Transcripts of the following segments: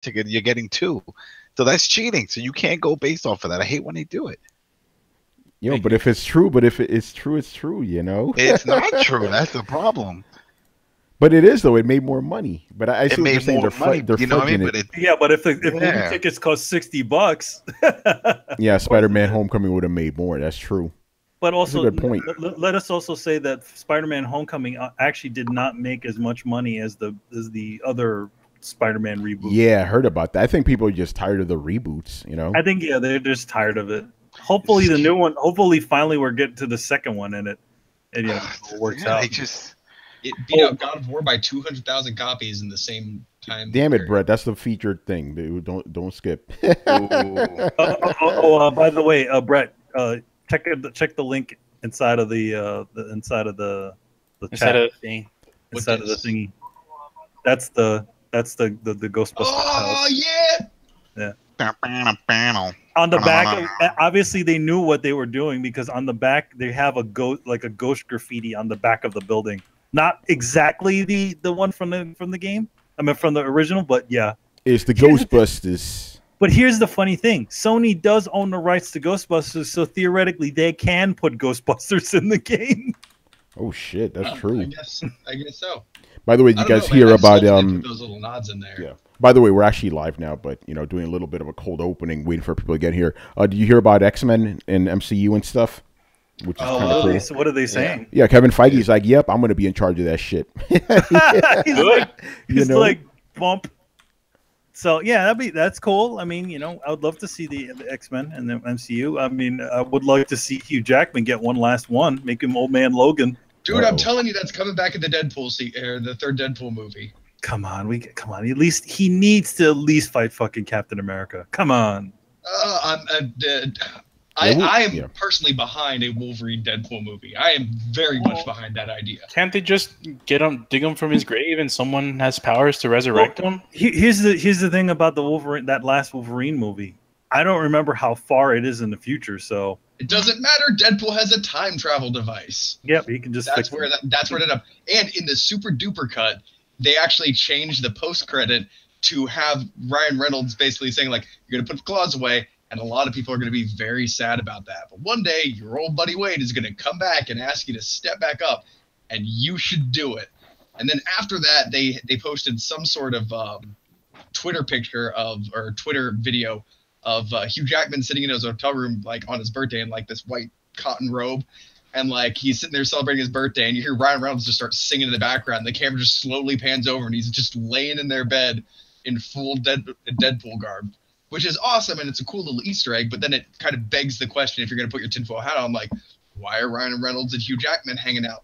ticket, you're getting two. So that's cheating. So you can't go based off of that. I hate when they do it. But if it's true, it's true, it's true, It's not true. That's the problem. But it is, though. It made more money. But I see what you're saying. They're you know what I mean? it. But if movie tickets cost $60, yeah, Spider-Man: Homecoming would have made more. That's true. But also, that's a good point. Let us also say that Spider-Man: Homecoming actually did not make as much money as the other Spider-Man reboot. Yeah, I heard about that. I think people are just tired of the reboots. I think they're just tired of it. Hopefully, the new one. Hopefully, finally, we're getting to the second one, and it works out. It beat out God of War by 200,000 copies in the same time. Damn it, Brett! That's the featured thing. Don't skip. By the way, Brett, check the link inside of the chat. Of the thing. Inside of the thingy. That's the Ghostbusters house. Oh yeah. Yeah. On the back, obviously they knew what they were doing because on the back they have a ghost graffiti on the back of the building. Not exactly the one from the game. I mean from the original, but yeah. It's the Ghostbusters. But here's the funny thing. Sony does own the rights to Ghostbusters, so theoretically they can put Ghostbusters in the game. Oh shit, that's true. I guess so. By the way, you guys hear about put those little nods in there. Yeah. By the way, we're actually live now, but doing a little bit of a cold opening, waiting for people to get here. Do you hear about X-Men and MCU and stuff? Which is kind of cool. What are they saying? Yeah, Kevin Feige's like, "Yep, I'm going to be in charge of that shit." he's like, bump. So yeah, that's cool. I mean, I would love to see the X-Men and the MCU. I mean, I would like to see Hugh Jackman get one last one, make him Old Man Logan. Dude, I'm telling you, that's coming back in the the third Deadpool movie. Come on. At least he needs to fight fucking Captain America. Come on. I am personally behind a Wolverine Deadpool movie. I am very much behind that idea. Can't they just dig him from his grave, and someone has powers to resurrect him? Here's the thing about the Wolverine, that last Wolverine movie. I don't remember how far it is in the future, so it doesn't matter. Deadpool has a time travel device. Yep, he can just. That's where it ended up. And in the super duper cut, they actually changed the post credit to have Ryan Reynolds basically saying like, "You're gonna put the claws away." And a lot of people are going to be very sad about that. But one day, your old buddy Wade is going to come back and ask you to step back up, and you should do it. And then after that, they posted some sort of Twitter picture or Twitter video of Hugh Jackman sitting in his hotel room, like on his birthday in like this white cotton robe. And like he's sitting there celebrating his birthday, and you hear Ryan Reynolds just start singing in the background. The camera just slowly pans over, and he's just laying in their bed in full Deadpool garb. Which is awesome, and it's a cool little Easter egg, but then it kind of begs the question, if you're going to put your tinfoil hat on, like, why are Ryan Reynolds and Hugh Jackman hanging out?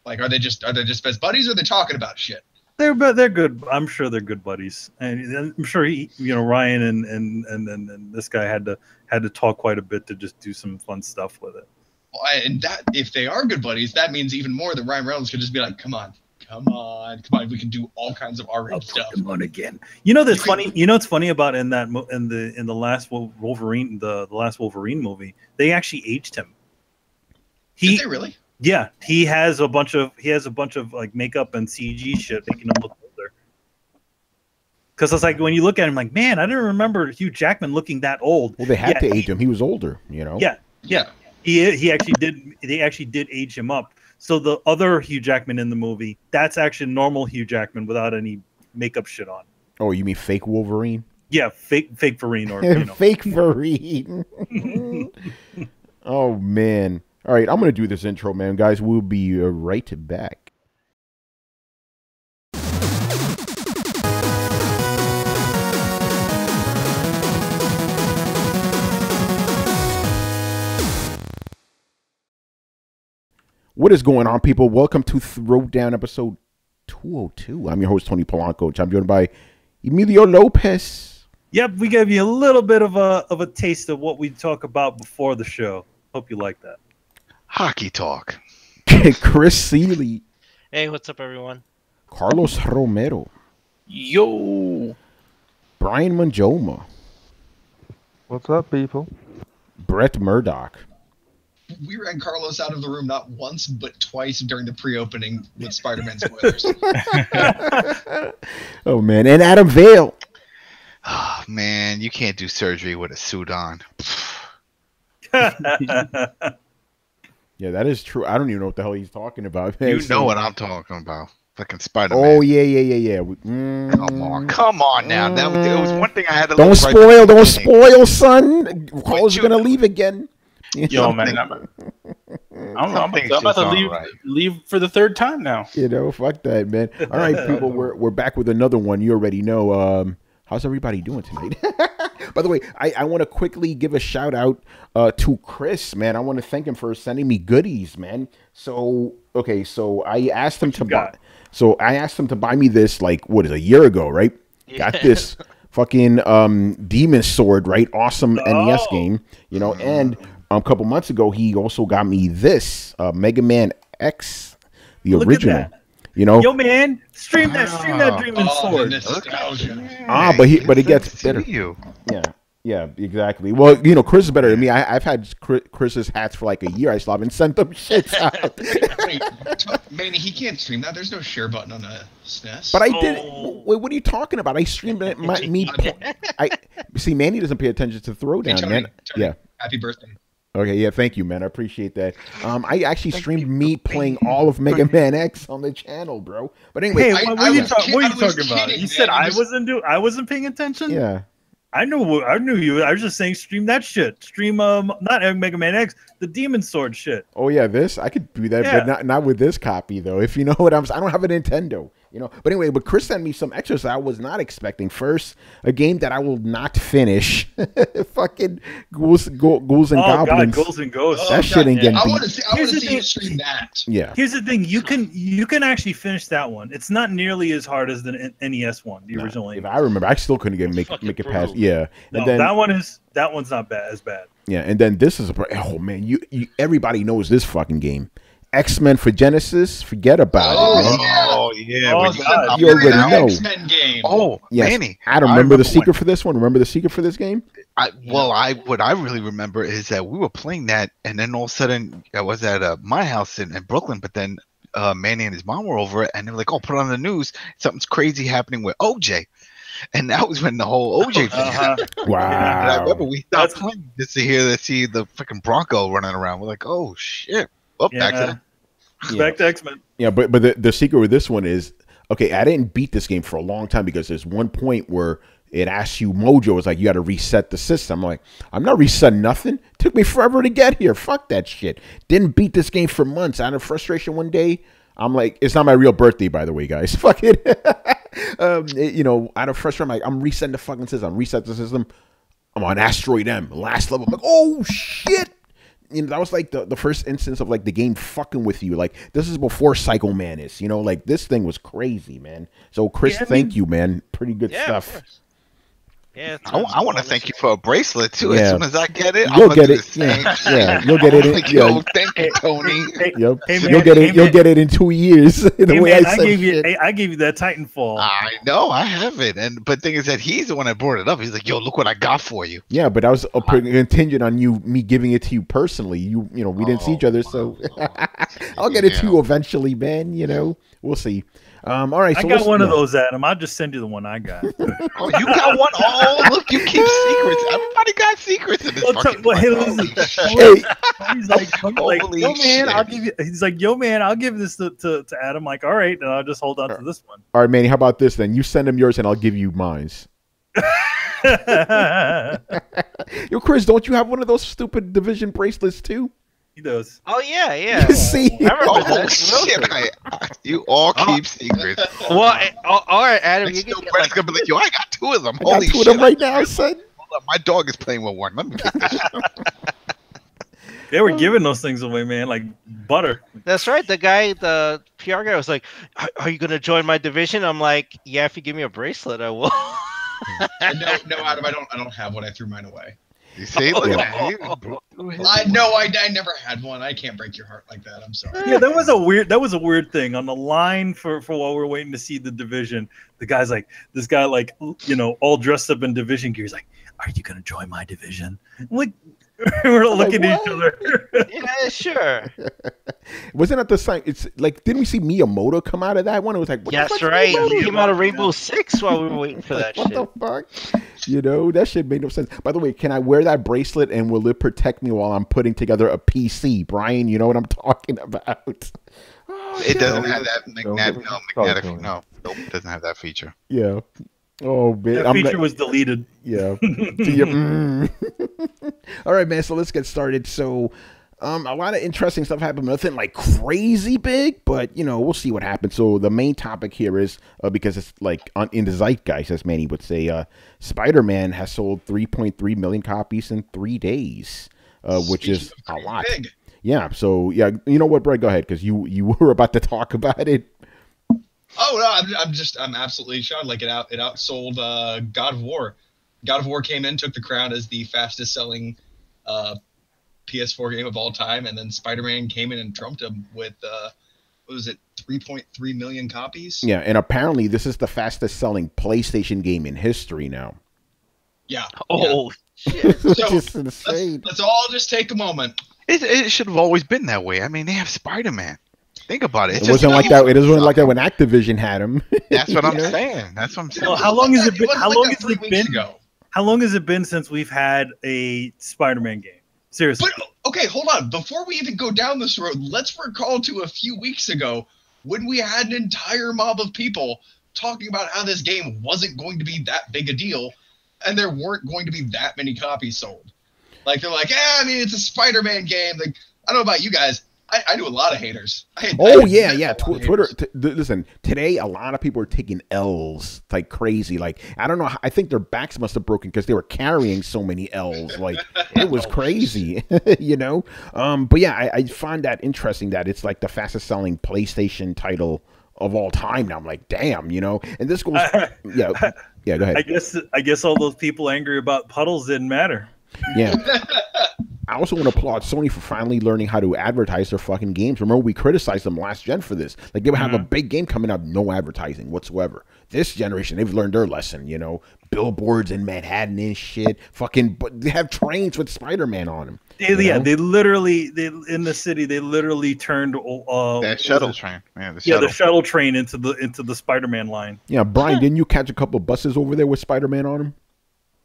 Like, are they just best buddies, or are they talking about shit? They're good. I'm sure they're good buddies, and I'm sure Ryan and this guy had to talk quite a bit to just do some fun stuff with it. Well, and that if they are good buddies, that means even more that Ryan Reynolds could just be like, come on, we can do all kinds of R-rated stuff. Come on again. That's funny. What's funny about in the last Wolverine, the last Wolverine movie, they actually aged him. Did they really? Yeah, he has a bunch of like makeup and CG shit making him look older. Because it's like when you look at him, like, man, I didn't remember Hugh Jackman looking that old. Well, they had to age him. He was older, Yeah. He actually did. They actually did age him up. So the other Hugh Jackman in the movie, that's actually normal Hugh Jackman without any makeup shit on. Oh, you mean fake Wolverine? Yeah, fake Vereen or fake Vereen. Oh man! All right, I'm gonna do this intro, man. Guys, we'll be right back. What is going on, people? Welcome to Throwdown episode 202. I'm your host, Tony Polanco. I'm joined by Emilio Lopez. Yep, we gave you a little bit of a taste of what we talk about before the show. Hope you like that. Hockey talk. Chris Seeley. Hey, what's up, everyone? Carlos Romero. Yo. Brian Manjoma. What's up, people? Brett Murdoch. We ran Carlos out of the room not once, but twice during the pre-opening with Spider-Man spoilers. Oh, man. And Adam Vale. man, you can't do surgery with a suit on. Yeah, that is true. I don't even know what the hell he's talking about. Man. You know what I'm talking about. Fucking Spider-Man. Oh, yeah. Come on now. It was one thing I had to Don't look spoil, right don't spoil, son. Paul's going to leave again. Yo, man. I'm about to leave for the third time now. You know, fuck that, man. All right, people, we're back with another one. You already know. How's everybody doing tonight? By the way, I want to quickly give a shout out to Chris, man. I want to thank him for sending me goodies, man. So I asked him to buy. So I asked him to buy me this, like, what is it, a year ago, right? Yeah. Got this fucking Demon Sword, right? Awesome NES game, you know. And a couple months ago, he also got me this Mega Man X, the original. You know, yo man, stream that Demon Sword. But it gets better. Yeah, exactly. Well, you know, Chris is better than me. I've had Chris's hats for like a year. I still haven't sent them shits out. Manny, he can't stream that. There's no share button on a SNES. But I did. Wait, what are you talking about? I streamed it. See, Manny doesn't pay attention to Throwdown, Tony, man. Yeah. Happy birthday. Okay, yeah, thank you, man. I appreciate that. I actually streamed me playing all of Mega Man X on the channel, bro. But anyway, what are you talking about? You said I wasn't paying attention? Yeah. I knew you. I was just saying stream that shit. Stream not Mega Man X, the Demon Sword shit. Oh yeah, I could do that, but not with this copy though. If you know what I'm saying. I don't have a Nintendo. You know, but anyway, Chris sent me some extras I was not expecting. First, a game that I will not finish. Fucking Ghouls and Goblins. God, Ghouls and Ghosts. That shit ain't getting beat. I want to see you stream that. Yeah. Here's the thing: you can actually finish that one. It's not nearly as hard as the NES one, the original. If I remember, I still couldn't make it past. Yeah. And then that one's not as bad. Yeah, and then this is man, you everybody knows this fucking game. X-Men for Genesis, forget about it, man. Oh, yeah. You already know. X-Men game. Oh, yes. Manny. Adam, remember the secret for this one? Remember the secret for this game? What I really remember is that we were playing that, and then all of a sudden, I was at my house in Brooklyn, but then Manny and his mom were over it, and they were like, oh, put it on the news. Something's crazy happening with OJ. And that was when the whole OJ thing happened. Wow. And I remember we stopped playing just to see the freaking Bronco running around. We're like, oh, shit. Back to X-Men. Yeah, but the secret with this one is, okay, I didn't beat this game for a long time because there's one point where it asks you, Mojo was like, you got to reset the system. I'm like, I'm not resetting nothing. Took me forever to get here. Fuck that shit. Didn't beat this game for months. Out of frustration one day, I'm like, it's not my real birthday, by the way, guys. Fuck it. You know, out of frustration, I'm like, I'm resetting the fucking system. Reset the system. I'm on Asteroid M, last level. I'm like, oh, shit. You know, that was like the first instance of like the game fucking with you. Like, this is before Psycho Man is, you know, like this thing was crazy, man. So Chris, thank you, man. Pretty good stuff. Yeah, I want to thank you for a bracelet too. Yeah. As soon as I get it, you'll get it. Yeah, you'll get it. Yo, thank you, Tony. Yep. You'll get it. You'll get it in 2 years. I gave you that Titanfall. I know, I have it. But thing is that he's the one that brought it up. He's like, "Yo, look what I got for you." Yeah, but I was contingent on me giving it to you personally. You know, we didn't see each other, so I'll get it to you eventually, man. You know, we'll see. All right, so I got one of those, Adam. I'll just send you the one I got. Oh, you got one? Oh, look, you keep secrets. Everybody got secrets in this fucking He's like, yo, man, I'll give you. He's like, yo, man, I'll give this to Adam. Like, all right, and I'll just hold on to this one. All right, Manny, how about this then? You send him yours, and I'll give you mine. Yo, Chris, don't you have one of those stupid Division bracelets too? He does. Oh yeah. You see? I remember that. Shit, you all keep secrets. Well, all right, Adam, you get like, gonna be like, yo, I got two of them. I got two of them right now, son. Hold up, my dog is playing with one. Let me pick this up. They were giving those things away, man, like butter. That's right. The guy, the PR guy, was like, "Are you gonna join my division?" I'm like, "Yeah, if you give me a bracelet, I will." No, Adam, I don't have one. I threw mine away. You see, look at I never had one. I can't break your heart like that. I'm sorry. Yeah, that was a weird thing on the line for while we're waiting to see the division. The guy's like, this guy, like, you know, all dressed up in division gear. He's like, "Are you gonna join my division?" I'm like, We're looking at each other. Yeah, sure. Wasn't that the same? It's like, didn't we see Miyamoto come out of that one? It was like, what Yes, the fuck's right. Miyamoto? He came out of Rainbow Six while we were waiting for that what shit. the fuck? You know, that shit made no sense. By the way, can I wear that bracelet and will it protect me while I'm putting together a PC? Brian, you know what I'm talking about. Oh, it doesn't have that magnetic. No, nope, it doesn't have that feature. Yeah. Oh man, that feature was deleted. Yeah. All right, man. So let's get started. So, a lot of interesting stuff happened. Nothing like crazy big, but you know, we'll see what happens. So the main topic here is because it's like in the zeitgeist, as many would say, Spider-Man has sold 3.3 million copies in 3 days, which is a lot. Big. Yeah. So yeah, you know what, Brett? Go ahead, because you were about to talk about it. Oh no, I'm absolutely shocked. Like it outsold God of War. God of War came in, took the crown as the fastest selling PS4 game of all time, and then Spider-Man came in and trumped him with what was it, 3.3 million copies? Yeah, and apparently this is the fastest selling PlayStation game in history now. Yeah. Oh shit! So insane. Let's all just take a moment. It should have always been that way. I mean, they have Spider-Man. Think about it. It wasn't like that. It wasn't like that when Activision had him. That's what I'm saying. That's what I'm saying. Well, how long has it been? How long has it been? How long has it been since we've had a Spider-Man game? Seriously. But okay, hold on. Before we even go down this road, let's recall to a few weeks ago when we had an entire mob of people talking about how this game wasn't going to be that big a deal, and there weren't going to be that many copies sold. Like they're like, I mean, it's a Spider-Man game. Like, I don't know about you guys. I knew a lot of haters. Twitter. Listen, today a lot of people are taking L's like crazy. Like, I don't know. I think their backs must have broken because they were carrying so many L's. Like, it was crazy, you know. But yeah, I find that interesting that it's like the fastest selling PlayStation title of all time now. I'm like, damn, you know. And this goes, yeah. Go ahead. I guess all those people angry about puddles didn't matter. Yeah. I also want to applaud Sony for finally learning how to advertise their fucking games. Remember, we criticized them last gen for this. Like, they would have a big game coming out, no advertising whatsoever. This generation, they've learned their lesson, you know. Billboards in Manhattan and shit. But they have trains with Spider-Man on them. They literally in the city, they literally turned that shuttle train. The shuttle train into the Spider-Man line. Yeah, Brian, didn't you catch a couple buses over there with Spider-Man on them?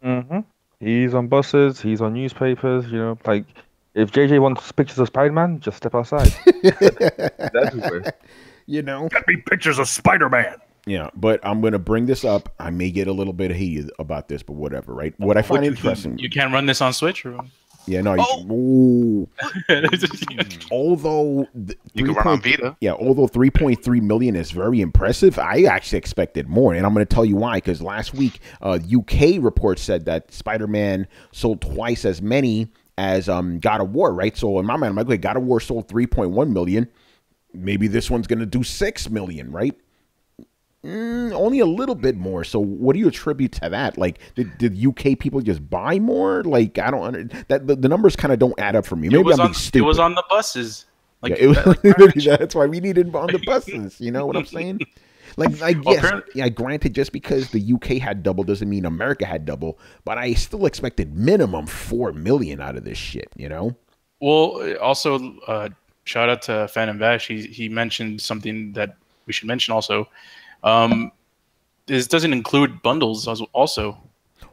Mm-hmm. He's on buses, he's on newspapers, you know, like, if JJ wants pictures of Spider-Man, just step outside. You know? Get me pictures of Spider-Man. Yeah, but I'm going to bring this up. I may get a little bit heated about this, but whatever, right? What I find interesting... You can't run this on Switch? Or... Yeah, no. Although you can run on Vita. Yeah, although 3.3 million is very impressive, I actually expected more, and I'm going to tell you why. Because last week, UK reports said that Spider-Man sold twice as many as God of War, right? So in my mind, I'm like, okay, God of War sold 3.1 million. Maybe this one's going to do 6 million, right? Only a little bit more. So what do you attribute to that? Like, did UK people just buy more? Like, I don't that the numbers kind of don't add up for me. Maybe I'm being stupid. It was on the buses. Like, yeah, that's why we needed on the buses. You know what I'm saying? Yes, granted, just because the UK had double doesn't mean America had double, but I still expected minimum 4 million out of this shit, you know? Well, also, shout out to Fan and Vash. He mentioned something that we should mention also. This doesn't include bundles also.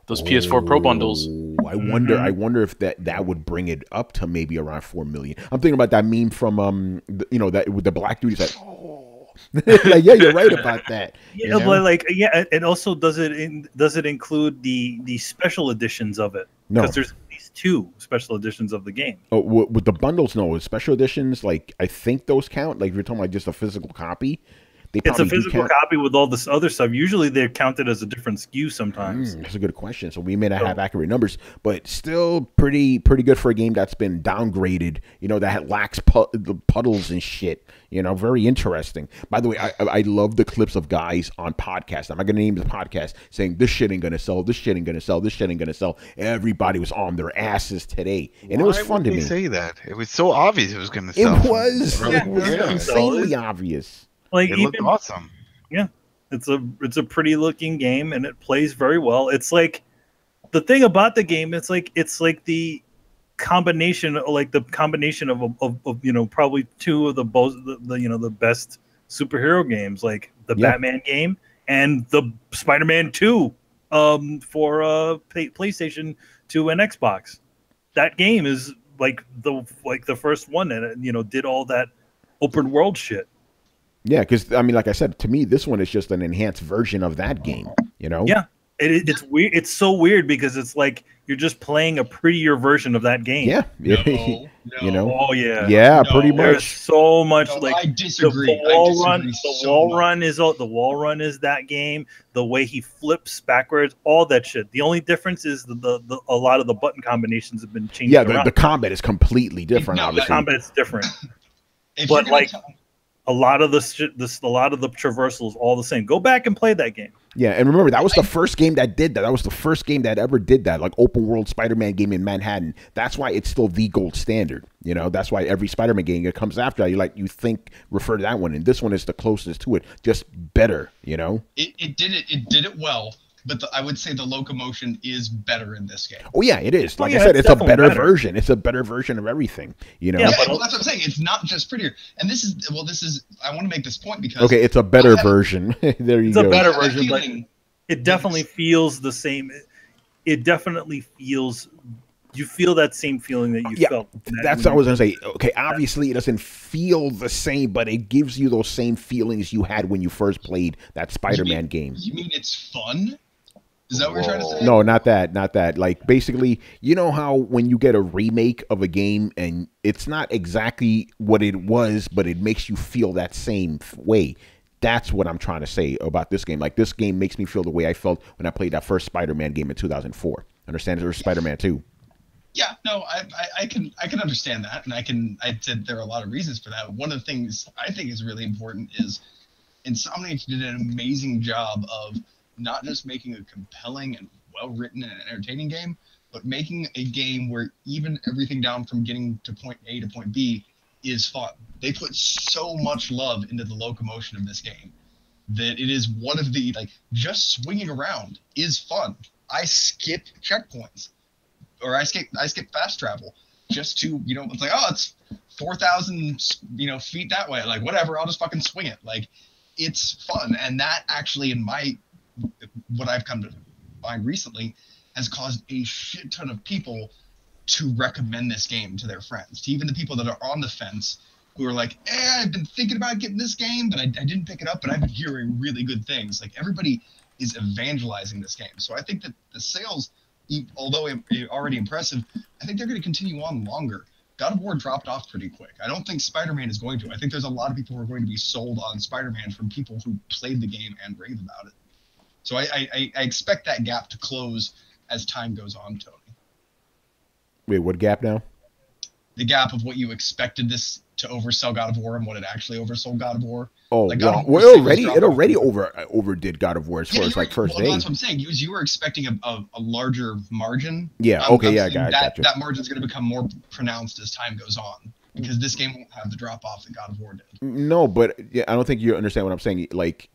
Those PS4 Pro bundles. I wonder if that would bring it up to maybe around 4 million. I'm thinking about that meme from that with the black dude. He's like, oh, like, yeah, you're right about that. Yeah, but like, yeah, it also does it include the special editions of it? No, because there's these 2 special editions of the game. Oh, with the bundles, no. With special editions, like, I think those count. Like, if you're talking like just a physical copy. It's a physical copy with all this other stuff. Usually they're counted as a different SKU sometimes. That's a good question. So we may not have accurate numbers, but still pretty good for a game that's been downgraded, you know, that lacks puddles and shit. You know, very interesting. By the way, I love the clips of guys on podcasts. I'm not going to name the podcast saying this shit ain't going to sell, this shit ain't going to sell, this shit ain't going to sell. Everybody was on their asses today. And it was fun to me. Why would they say that? It was so obvious it was going to sell. It was. It was insanely obvious. Like, it looked awesome. Yeah, it's a pretty looking game and it plays very well. It's like the thing about the game. It's like the combination, like the combination of you know, probably two of the the best superhero games, like the Batman game and the Spider-Man 2 for PlayStation 2 and Xbox. That game is like the first one that, you know, did all that open world shit. Yeah, because I mean, like I said, to me, this one is just an enhanced version of that game. You know? Yeah, it's weird. It's so weird because it's like you're just playing a prettier version of that game. Yeah, No, you know. Oh yeah, yeah, No. pretty there's much. so much. No, like I disagree. The wall I run. disagree The so wall much. run is the wall run is that game. The way he flips backwards, all that shit. The only difference is the a lot of the button combinations have been changed. Yeah, around. the combat is completely different. No, obviously, The combat's different. If But, you're gonna like, tell- A lot of a lot of the traversals all the same. Go back and play that game. yeah, and remember that was the first game that did that. That was the first game that ever did that, like open world Spider-Man game in Manhattan. That's why it's still the gold standard. You know, that's why every Spider-Man game that comes after that, you think refer to that one, and this one is the closest to it, just better. You know, it did it well, but I would say the locomotion is better in this game. oh yeah, it is. Like I yeah, said, it's it's a definitely better better. version. It's a better version of everything. You know. Yeah, Yeah, but- well, that's what I'm saying. It's not just prettier. And this is I want to make this point because Okay, it's a better I have- version. There you It's go. a better I have a version, but feeling- it definitely feels the same. It definitely feels. You feel that same feeling that you Yeah, felt. That's what I was gonna say. Okay, obviously it doesn't feel the same, but it gives you those same feelings you had when you first played that Spider-Man game. You mean it's fun? Is that what you're trying to say? No, not that. Like basically, you know how when you get a remake of a game and it's not exactly what it was, but it makes you feel that same way. That's what I'm trying to say about this game. Like this game makes me feel the way I felt when I played that first Spider-Man game in 2004. Understand? Or Spider-Man 2. Yeah, no, I can understand that, and I said there are a lot of reasons for that. One of the things I think is really important is Insomniac did an amazing job of not just making a compelling and well-written and entertaining game, but making a game where even everything down from getting to point A to point B is fun. They put so much love into the locomotion of this game that it is one of the, like, just swinging around is fun. I skip checkpoints, or I skip fast travel just to, you know, it's like, oh, it's 4,000, you know, feet that way. Like, whatever, I'll just fucking swing it. Like, it's fun. And that actually, in what I've come to find recently, has caused a shit ton of people to recommend this game to their friends, to even the people that are on the fence who are like, I've been thinking about getting this game, but I didn't pick it up, but I've been hearing really good things. Like, everybody is evangelizing this game. So I think that the sales, although already impressive, I think they're going to continue on longer. God of War dropped off pretty quick. I don't think Spider-Man is going to. I think there's a lot of people who are going to be sold on Spider-Man from people who played the game and rave about it. So I expect that gap to close as time goes on, Tony. Wait, what gap now? The gap of what you expected this to oversell God of War and what it actually oversold God of War. Oh, Like, God well, of War well, sales dropped it already off. overdid God of War as far as like first day. That's what I'm saying. You were expecting a larger margin. Yeah, I'm okay, yeah, saying gotcha. that margin's going to become more pronounced as time goes on because this game won't have the drop off that God of War did. No, but yeah, I don't think you understand what I'm saying. Like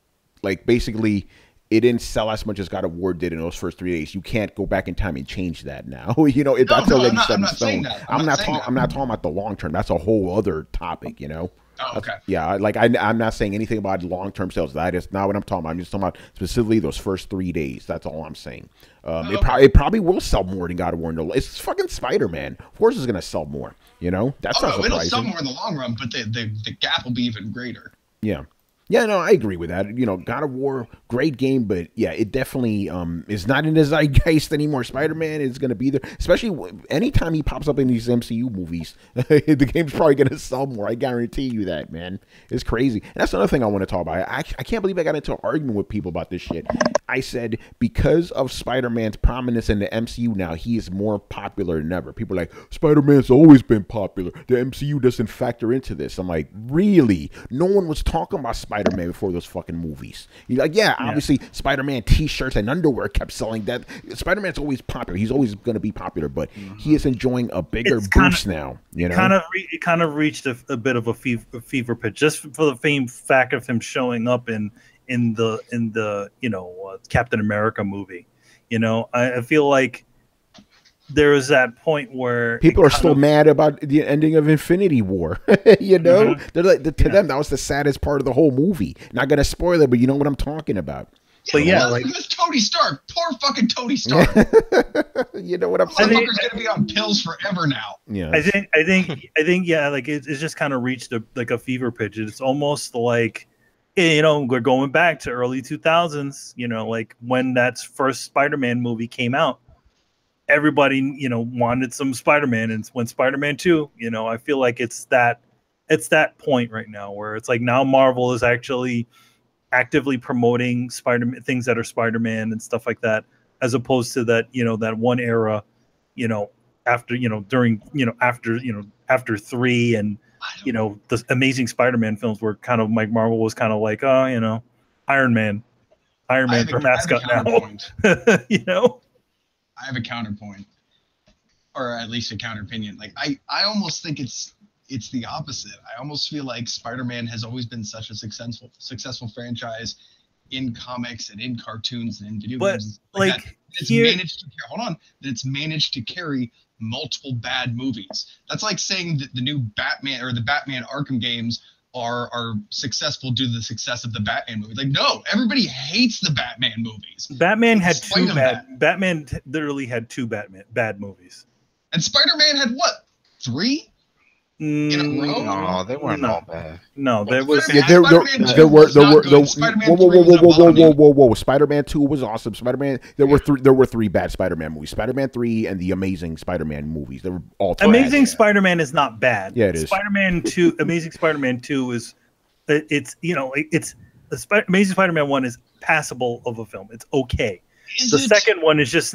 basically, it didn't sell as much as God of War did in those first 3 days. You can't go back in time and change that now. You know, that's already set in stone. I'm not talking about the long term. That's a whole other topic. You know. Oh, okay. Yeah, like I'm not saying anything about long-term sales. That is not what I'm talking about. I'm just talking about specifically those first 3 days. That's all I'm saying. It probably will sell more than God of War. It's fucking Spider-Man. Of course, it's gonna sell more. You know, that's not surprising. It'll sell more in the long run, but the gap will be even greater. Yeah. Yeah, no, I agree with that. You know, God of War, great game, but yeah, it definitely is not in the zeitgeist anymore. Spider-Man is going to be there, especially anytime he pops up in these MCU movies. The game's probably going to sell more. I guarantee you that, man. It's crazy. And that's another thing I want to talk about. I can't believe I got into an argument with people about this shit. I said because of Spider-Man's prominence in the MCU now, he is more popular than ever. People are like, Spider-Man's always been popular. The MCU doesn't factor into this. I'm like, really? No one was talking about Spider-Man before those fucking movies. You're like, yeah, obviously Spider-Man t-shirts and underwear kept selling. That Spider-Man's always popular. He's always going to be popular, but he is enjoying a bigger boost now. You know, it kind of reached a bit of a fever pitch just for the fact of him showing up in the Captain America movie. You know, I feel like there was that point where people are still mad about the ending of Infinity War. You know, they're like, to them that was the saddest part of the whole movie. Not gonna spoil it, but you know what I'm talking about. But yeah, like because Tony Stark, poor fucking Tony Stark. You know what I'm saying? Motherfucker's gonna be on pills forever now. Yeah, I think, yeah, like it's just kind of reached a fever pitch. It's almost like, you know, we're going back to early 2000s. You know, like when that first Spider-Man movie came out, everybody, you know, wanted some Spider-Man, and when Spider-Man 2, you know, I feel like it's that point right now where it's like now Marvel is actually actively promoting Spider-Man things that are Spider-Man and stuff like that, as opposed to that, you know, that one era, you know, after, you know, during, you know, after 3 and, you know, the Amazing Spider-Man films were kind of like Marvel was kind of like, oh, you know, Iron Man for mascot now. You know, I have a counterpoint, or at least a counter opinion. Like I almost think it's the opposite. I almost feel like Spider-Man has always been such a successful franchise in comics and in cartoons and in video games. Like it's managed to carry multiple bad movies. That's like saying that the new Batman or the Batman Arkham games are successful due to the success of the Batman movie. Like, no, everybody hates the Batman movies. Batman had two bad. Batman literally had two bad movies. And Spider-Man had what? 3? In a row? No, they weren't all bad. No, there was. Whoa. Spider-Man 2 was awesome. There were 3 bad Spider-Man movies. Spider-Man 3 and the Amazing Spider-Man movies. They were all trash. Amazing Spider-Man is not bad. Yeah, it is. Spider-Man 2, Amazing Spider-Man 2 is, Amazing Spider-Man 1 is passable of a film. It's okay. Second one is just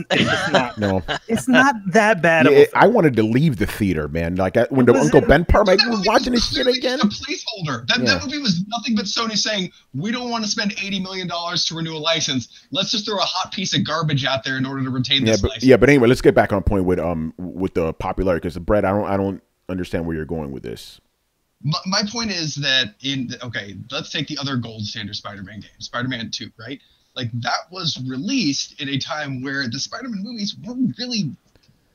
not. No, it's not that bad. Yeah, I wanted to leave the theater, man. Like when the Uncle Ben part, like we're watching this shit again. A placeholder. That movie was nothing but Sony saying, "We don't want to spend $80 million to renew a license. Let's just throw a hot piece of garbage out there in order to retain this license." Yeah, but anyway, let's get back on point with the popularity, because Brett, I don't understand where you're going with this. My point is that let's take the other gold standard Spider-Man game, Spider-Man 2, right? Like, that was released in a time where the Spider-Man movies weren't really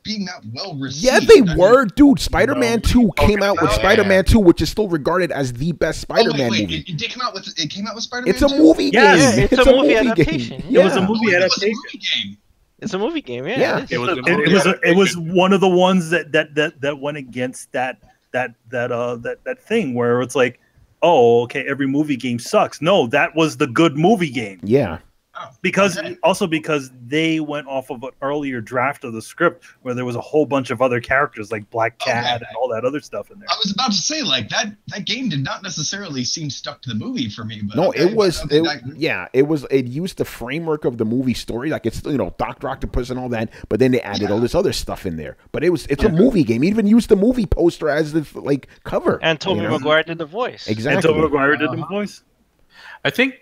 being that well received. Yeah, they were, dude. Spider-Man 2 came out with Spider-Man 2, which is still regarded as the best Spider-Man movie. It came out with Spider-Man 2? It's a movie game. Yeah, it's a movie adaptation. It was a movie adaptation. It's a movie game, yeah. It was one of the ones that went against that thing where it's like, oh, okay, every movie game sucks. No, that was the good movie game. Yeah. Because they went off of an earlier draft of the script where there was a whole bunch of other characters like Black Cat and all that other stuff in there. I was about to say, like, that game did not necessarily seem stuck to the movie for me. But no, it used the framework of the movie story, like it's, you know, Dr. Octopus and all that, but then they added all this other stuff in there. But it's a movie game. It even used the movie poster as the cover. And Tobey Maguire did the voice. Exactly. And Tobey Maguire did the voice. I think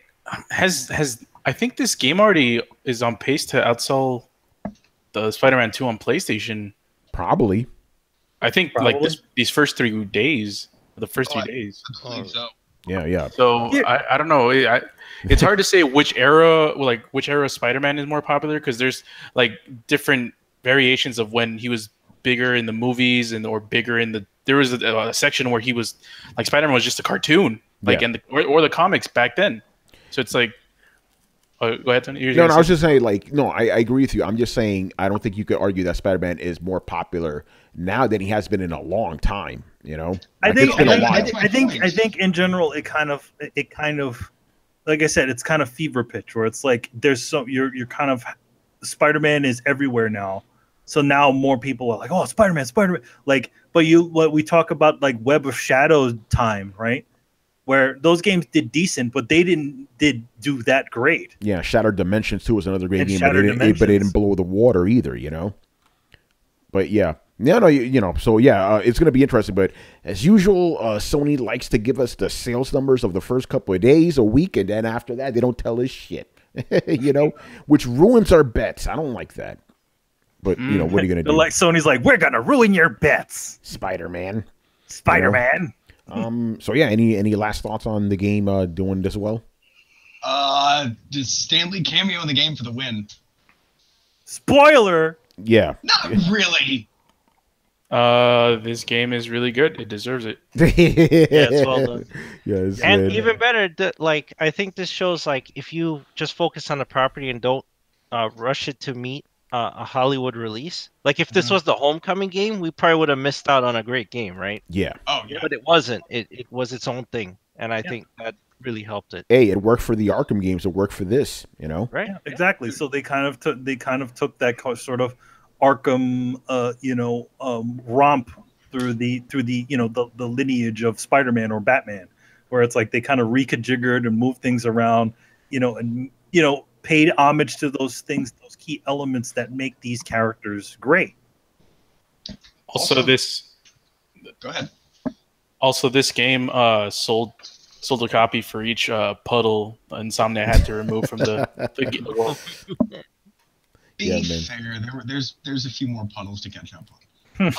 I think this game already is on pace to outsell the Spider-Man 2 on PlayStation. Probably. I think these first 3 days, the first 3 days. I believe so. Yeah. So I don't know. It's hard to say which era Spider-Man is more popular, because there's like different variations of when he was bigger in the movies or bigger in the. There was a section where he was like Spider-Man was just a cartoon, like or the comics back then. So it's like, go ahead, Tony. No, I was just saying, like, no, I agree with you. I'm just saying, I don't think you could argue that Spider-Man is more popular now than he has been in a long time. You know, I think in general, it kind of, like I said, it's kind of fever pitch where it's like you're kind of Spider-Man is everywhere now. So now more people are like, oh, Spider-Man. Like, but what we talk about, like Web of Shadows time, right? Where those games did decent, but they didn't do that great. Yeah, Shattered Dimensions 2 was another great game, but they didn't blow the water either, you know. But yeah, so yeah, it's gonna be interesting. But as usual, Sony likes to give us the sales numbers of the first couple of days, a week, and then after that, they don't tell us shit, you know, which ruins our bets. I don't like that. But you know, what are you gonna do? Like Sony's like, we're gonna ruin your bets, Spider-Man. You know? So yeah, any last thoughts on the game doing this well? Just Stan Lee cameo in the game for the win. Spoiler. Yeah. Not really. This game is really good. It deserves it. Yeah, it's well done. Yes, And man. even better, like I think this shows like if you just focus on the property and don't rush it to meet a Hollywood release. Like if this was the Homecoming game, we probably would have missed out on a great game, right? Yeah. Oh yeah. But it wasn't. It was its own thing, and I think that really helped it. Hey, it worked for the Arkham games. It worked for this. You know. Right? Yeah, exactly. So they kind of took that sort of Arkham, romp through the the lineage of Spider-Man or Batman, where it's like they kind of reconfigured and moved things around, and paid homage to those things, those key elements that make these characters great. Also, Go ahead. Also, this game sold a copy for each puddle Insomnia had to remove from the world. Be fair, there's a few more puddles to catch up on. The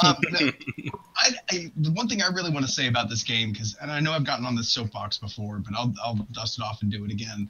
one thing I really want to say about this game, and I know I've gotten on this soapbox before, but I'll dust it off and do it again.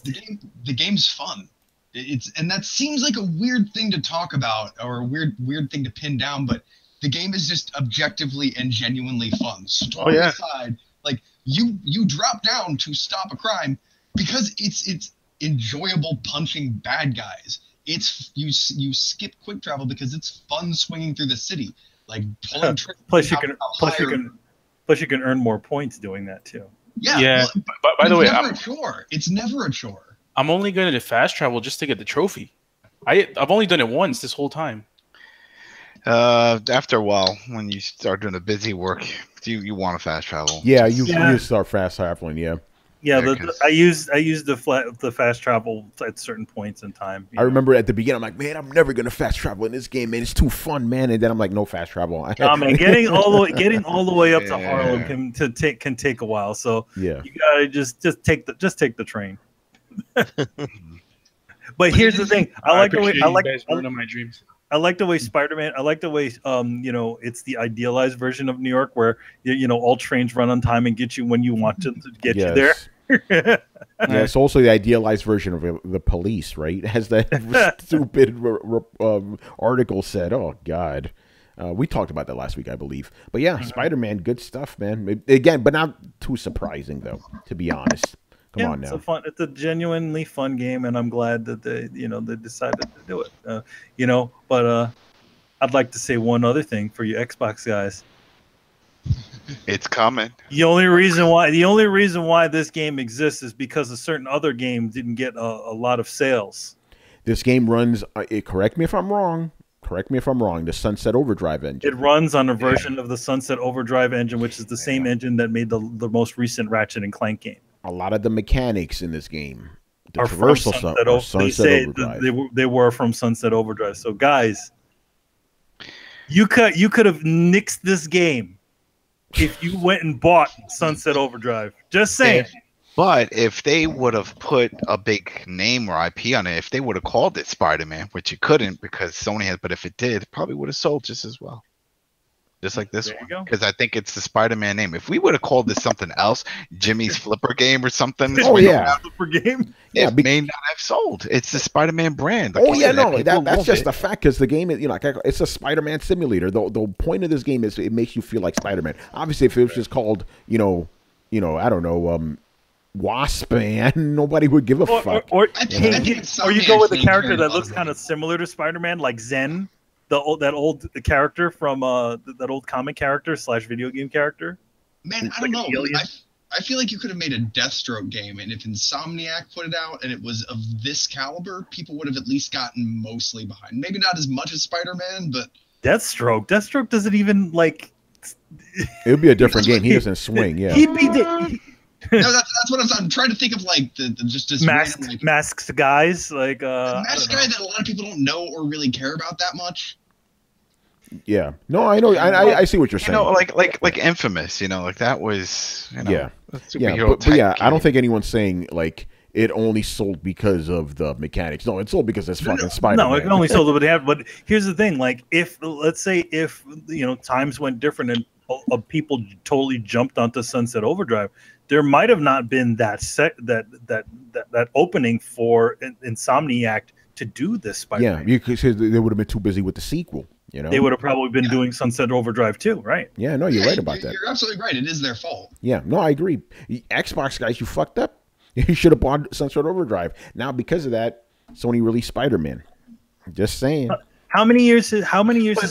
The game's fun. And that seems like a weird thing to talk about or a weird thing to pin down, but the game is just objectively and genuinely fun. Story aside, like you drop down to stop a crime because it's enjoyable punching bad guys. It's you skip quick travel because it's fun swinging through the city, like pulling tricks. Plus you can earn more points doing that too. Yeah. Well, by the way, it's never a chore. I'm only going to fast travel just to get the trophy. I've only done it once this whole time. After a while, when you start doing the busy work, you want to fast travel. Yeah, you start fast traveling. Yeah. Yeah, I use the fast travel at certain points in time. I remember at the beginning, I'm like, man, I'm never gonna fast travel in this game, man. It's too fun, man. And then I'm like, no fast travel. Man, getting all the way up to Harlem can take a while. So you gotta just take the train. But here's the thing, I like my dreams. I like the way Spider-Man. I like the way it's the idealized version of New York, where all trains run on time and get you when you want to get you there. Yeah, it's also the idealized version of the police, right? It has that stupid article said. Oh God, we talked about that last week, I believe. But yeah, Spider-Man, good stuff, man. Again, but not too surprising though, to be honest. Come on now. It's a genuinely fun game, and I'm glad that they decided to do it. But I'd like to say one other thing for you Xbox guys. It's coming. The only reason why this game exists is because a certain other game didn't get a lot of sales. This game runs. Correct me if I'm wrong. The Sunset Overdrive engine. It runs on a version of the Sunset Overdrive engine, which is the same engine that made the most recent Ratchet and Clank game. A lot of the mechanics in this game are from Sunset Overdrive. They were from Sunset Overdrive. So guys, you could have nixed this game if you went and bought Sunset Overdrive. Just saying. But if they would have put a big name or IP on it, if they would have called it Spider-Man, which it couldn't because Sony had, but if it did, it probably would have sold just as well. Just like this one. Because I think it's the Spider-Man name. If we would have called this something else, Jimmy's Flipper game or something. Flipper game? Yeah, it may not have sold. It's the Spider-Man brand. Like that's just the fact because the game is, it's a Spider-Man simulator. The point of this game is it makes you feel like Spider-Man. Obviously, if it was just called, I don't know, Wasp, man, nobody would give a fuck. Or you go with a character that looks kind of similar to Spider-Man, like Zen. That old character from that old comic character / video game character. Man, I don't know. I feel like you could have made a Deathstroke game, and if Insomniac put it out and it was of this caliber, people would have at least gotten mostly behind. Maybe not as much as Spider-Man, but Deathstroke doesn't even like. It would be a different game. He doesn't swing. Yeah. He'd be. No, that's what I'm trying to think of, like just this masked guys, like masked guy that a lot of people don't know or really care about that much. Yeah, no, I know, I see what you're saying. Like Infamous, like that was, but I don't think anyone's saying like it only sold because of the mechanics. No, it sold because it's fucking Spider-Man. No, it only sold but here's the thing, like let's say times went different and people totally jumped onto Sunset Overdrive, there might have not been that opening for Insomniac to do this Spider-Man. Yeah, because they would have been too busy with the sequel. You know, they would have probably been doing Sunset Overdrive too, right? Yeah, no, you're right about that. You're absolutely right. It is their fault. Yeah, no, I agree. Xbox guys, you fucked up. You should have bought Sunset Overdrive. Now, because of that, Sony released Spider-Man. Just saying. How many years has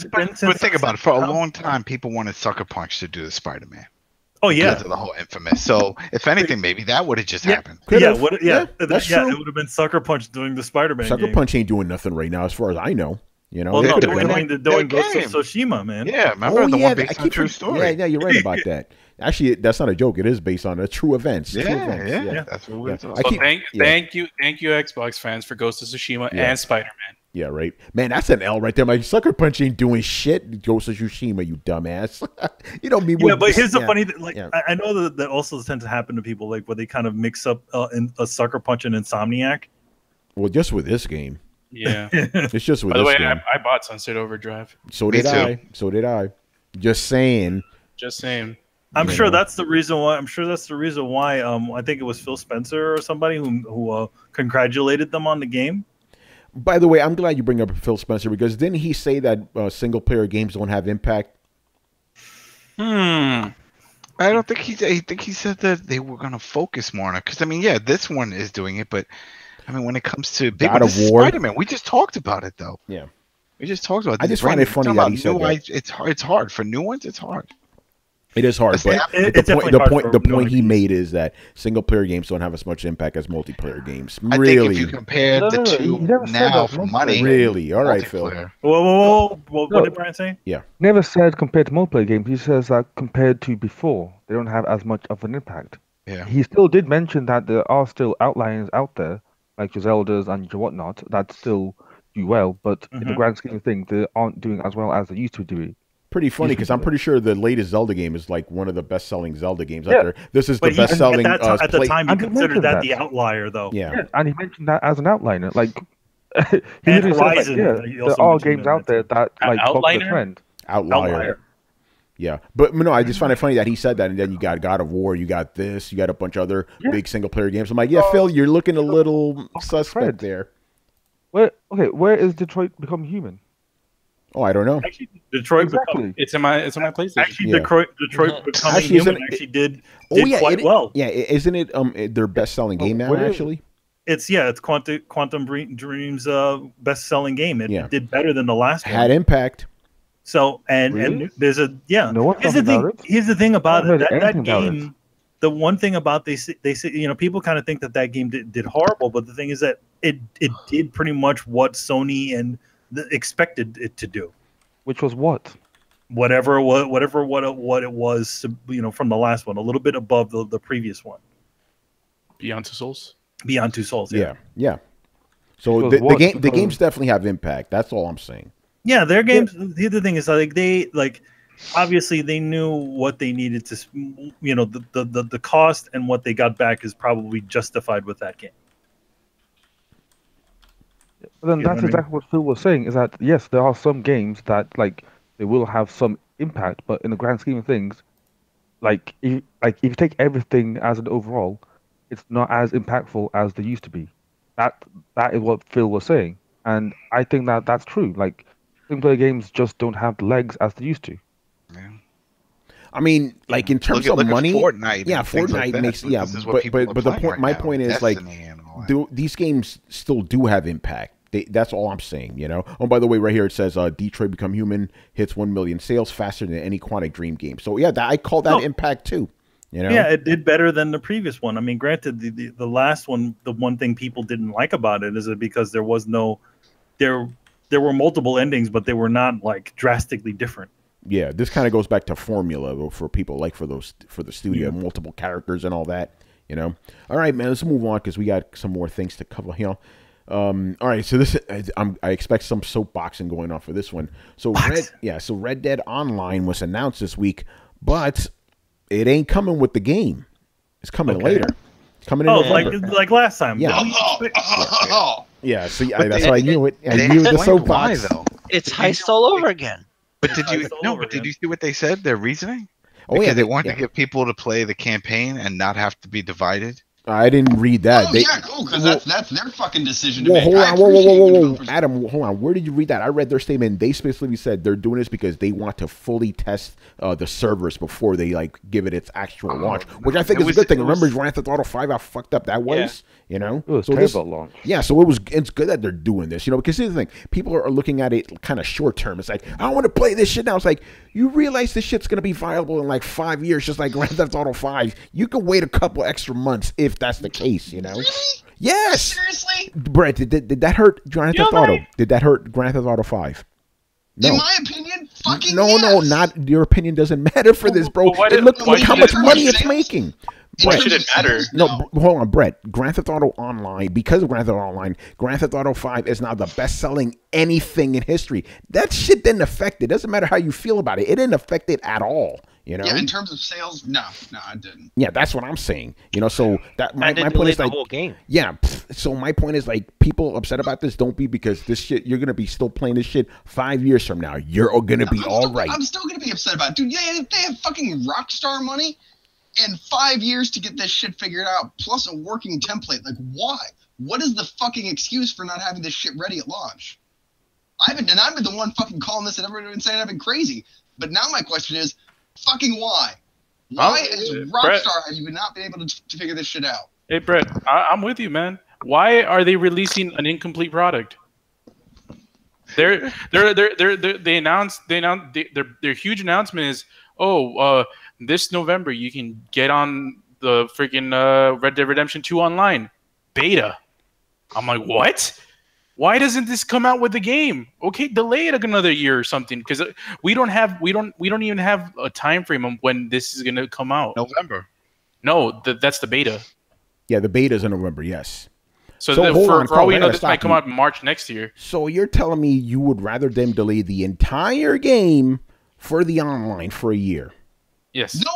it been since? But think about it. For a long time, people wanted Sucker Punch to do the Spider-Man. Oh yeah, because of the whole Infamous. So if anything, maybe that would have just happened. That's true. It would have been Sucker Punch doing the Spider-Man. Sucker game. Punch ain't doing nothing right now, as far as I know. You know, well, no, doing that Ghost of game. Tsushima, man. Yeah, remember the one based on a true story. Yeah, you're right about that. Actually, that's not a joke. It is based on true events. Yeah, true events. yeah, that's what we're talking. So thank you, Xbox fans, for Ghost of Tsushima and Spider-Man. Yeah, right. Man, that's an L right there. My Sucker Punch ain't doing shit. Ghost of Tsushima, you dumbass. You know me. Yeah, but here's the funny thing. Like, I know that also tends to happen to people, like where they kind of mix up a Sucker Punch and Insomniac. Well, just with this game. Yeah, it's just with By the this way, game. I bought Sunset Overdrive. So did I. So did I. Just saying. Just saying. I'm sure that's the reason why. I think it was Phil Spencer or somebody who congratulated them on the game. By the way, I'm glad you bring up Phil Spencer, because didn't he say that single player games don't have impact? I don't think I think he said that they were going to focus more on it. Because I mean, yeah, this one is doing it, but I mean, when it comes to big God of War, Spider-Man, we just talked about it though. Yeah, we just talked about it. I just find it funny that he said that. It's hard for new ones. It's hard. It is hard, but the point he made is that single player games don't have as much impact as multiplayer games. I think if you compare the two now for money, really, all right, Phil. Whoa! What did Brian say? Yeah, never said compared to multiplayer games. He says that compared to before, they don't have as much of an impact. Yeah, he still did mention that there are still outliers out there, like your Zeldas and your whatnot, that still do well, but in the grand scheme of things, they aren't doing as well as they used to do. Pretty funny, because I'm pretty sure the latest Zelda game is like one of the best-selling Zelda games out there. This is the best-selling. At the time, he considered that the outlier, though. Yeah, and he mentioned that as an outliner. Like, he Horizon, said, there are games out there that like buck the trend. Outlier. Yeah, but no, I just find it funny that he said that, and then you got God of War, you got this, you got a bunch of other big single-player games. I'm like, yeah, Phil, you're looking a little suspect there. Where is Detroit Become Human? Oh, I don't know. Actually, Detroit it's in my PlayStation. Actually, Detroit Becoming Human did quite well. Yeah, isn't it their best-selling game now? Actually, it's Quantum Dreams' best-selling game. It did better than the last one. Had impact. So and there's a Here's the thing about it. That game. The one thing about they say people kind of think that game did horrible, but the thing is that it did pretty much what Sony and expected it to do, which was whatever it was, from the last one, a little bit above the previous one. Beyond Two Souls. Yeah. So the games definitely have impact. That's all I'm saying. Yeah, their games. The other thing is obviously they knew what they needed to, the cost and what they got back is probably justified with that game. But then that's exactly what Phil was saying, is that yes, there are some games that they will have some impact, but in the grand scheme of things, if you take everything as an overall, it's not as impactful as they used to be. That is what Phil was saying, and I think that that's true. Single-player games just don't have the legs as they used to. Yeah. I mean, in terms of money, Fortnite. Yeah, Fortnite makes but my point is these games still do have impact. That's all I'm saying, Oh, by the way, right here it says Detroit Become Human hits 1 million sales faster than any Quantic Dream game. So yeah, I call that impact too. Yeah, it did better than the previous one. I mean, granted, the last one, the one thing people didn't like about it is because there was there were multiple endings, but they were not drastically different. Yeah, this kind of goes back to formula for people for the studio, multiple characters and all that. All right, man, let's move on because we got some more things to cover here. All right, so I expect some soapboxing going on for this one. So Red Dead Online was announced this week, but it ain't coming with the game. It's coming later. It's coming in November. like last time. Yeah. Yeah, so that's why I knew it. I knew the soapbox. It's heist all over again. But did you see what they said? Their reasoning? They wanted to get people to play the campaign and not have to be divided. I didn't read that. Oh yeah, cool, because that's their fucking decision to Well, make. hold on, whoa, Adam, hold on. Where did you read that? I read their statement. They specifically said they're doing this because they want to fully test the servers before they like give it its actual launch, which I think is a good thing. Remember, Grand Theft Auto 5, how fucked up that was. You know, It was so terrible launch. Yeah, so it's good that they're doing this. You know, because here's the thing: people are looking at it kind of short term. It's like, I want to play this shit now. It's like, you realize this shit's gonna be viable in like 5 years, just like Grand Theft Auto 5. You can wait a couple extra months if that's the case. You know. Really? Yes. Seriously? Brett, did that hurt Grand Theft Auto? Did that hurt Grand Theft Auto 5? No. In my opinion, fucking no, yes. no, not your opinion doesn't matter for this, bro. Well, look how much money it's making. Why should it matter? No, hold on, Brett. Grand Theft Auto Online, because of Grand Theft Auto Online, Grand Theft Auto 5 is now the best-selling anything in history. That shit didn't affect it. Doesn't matter how you feel about it. It didn't affect it at all. You know? Yeah, in terms of sales, no, I didn't. Yeah, that's what I'm saying. You know, so that my point is the like whole game. Yeah, so my point is like people upset about this don't be, because this shit you're gonna be still playing this shit 5 years from now. You're gonna be all right. I'm still gonna be upset about it, dude. Yeah, they have fucking Rockstar money and 5 years to get this shit figured out, plus a working template. Like, why? What is the fucking excuse for not having this shit ready at launch? I've been the one fucking calling this, and everyone's been saying I've been crazy. But now my question is, fucking why? Why as Rockstar have you not been able to figure this shit out? Hey Brett, I'm with you, man. Why are they releasing an incomplete product? They announced their huge announcement is, this November you can get on the freaking Red Dead Redemption 2 online beta. I'm like, what? Why doesn't this come out with the game? Okay, delay it another year or something, because we don't even have a time frame on when this is gonna come out. November. No, that's the beta. Yeah, the beta's in November. Yes. So for all we know, this might come out in March next year. So you're telling me you would rather them delay the entire game for the online for a year? Yes. No.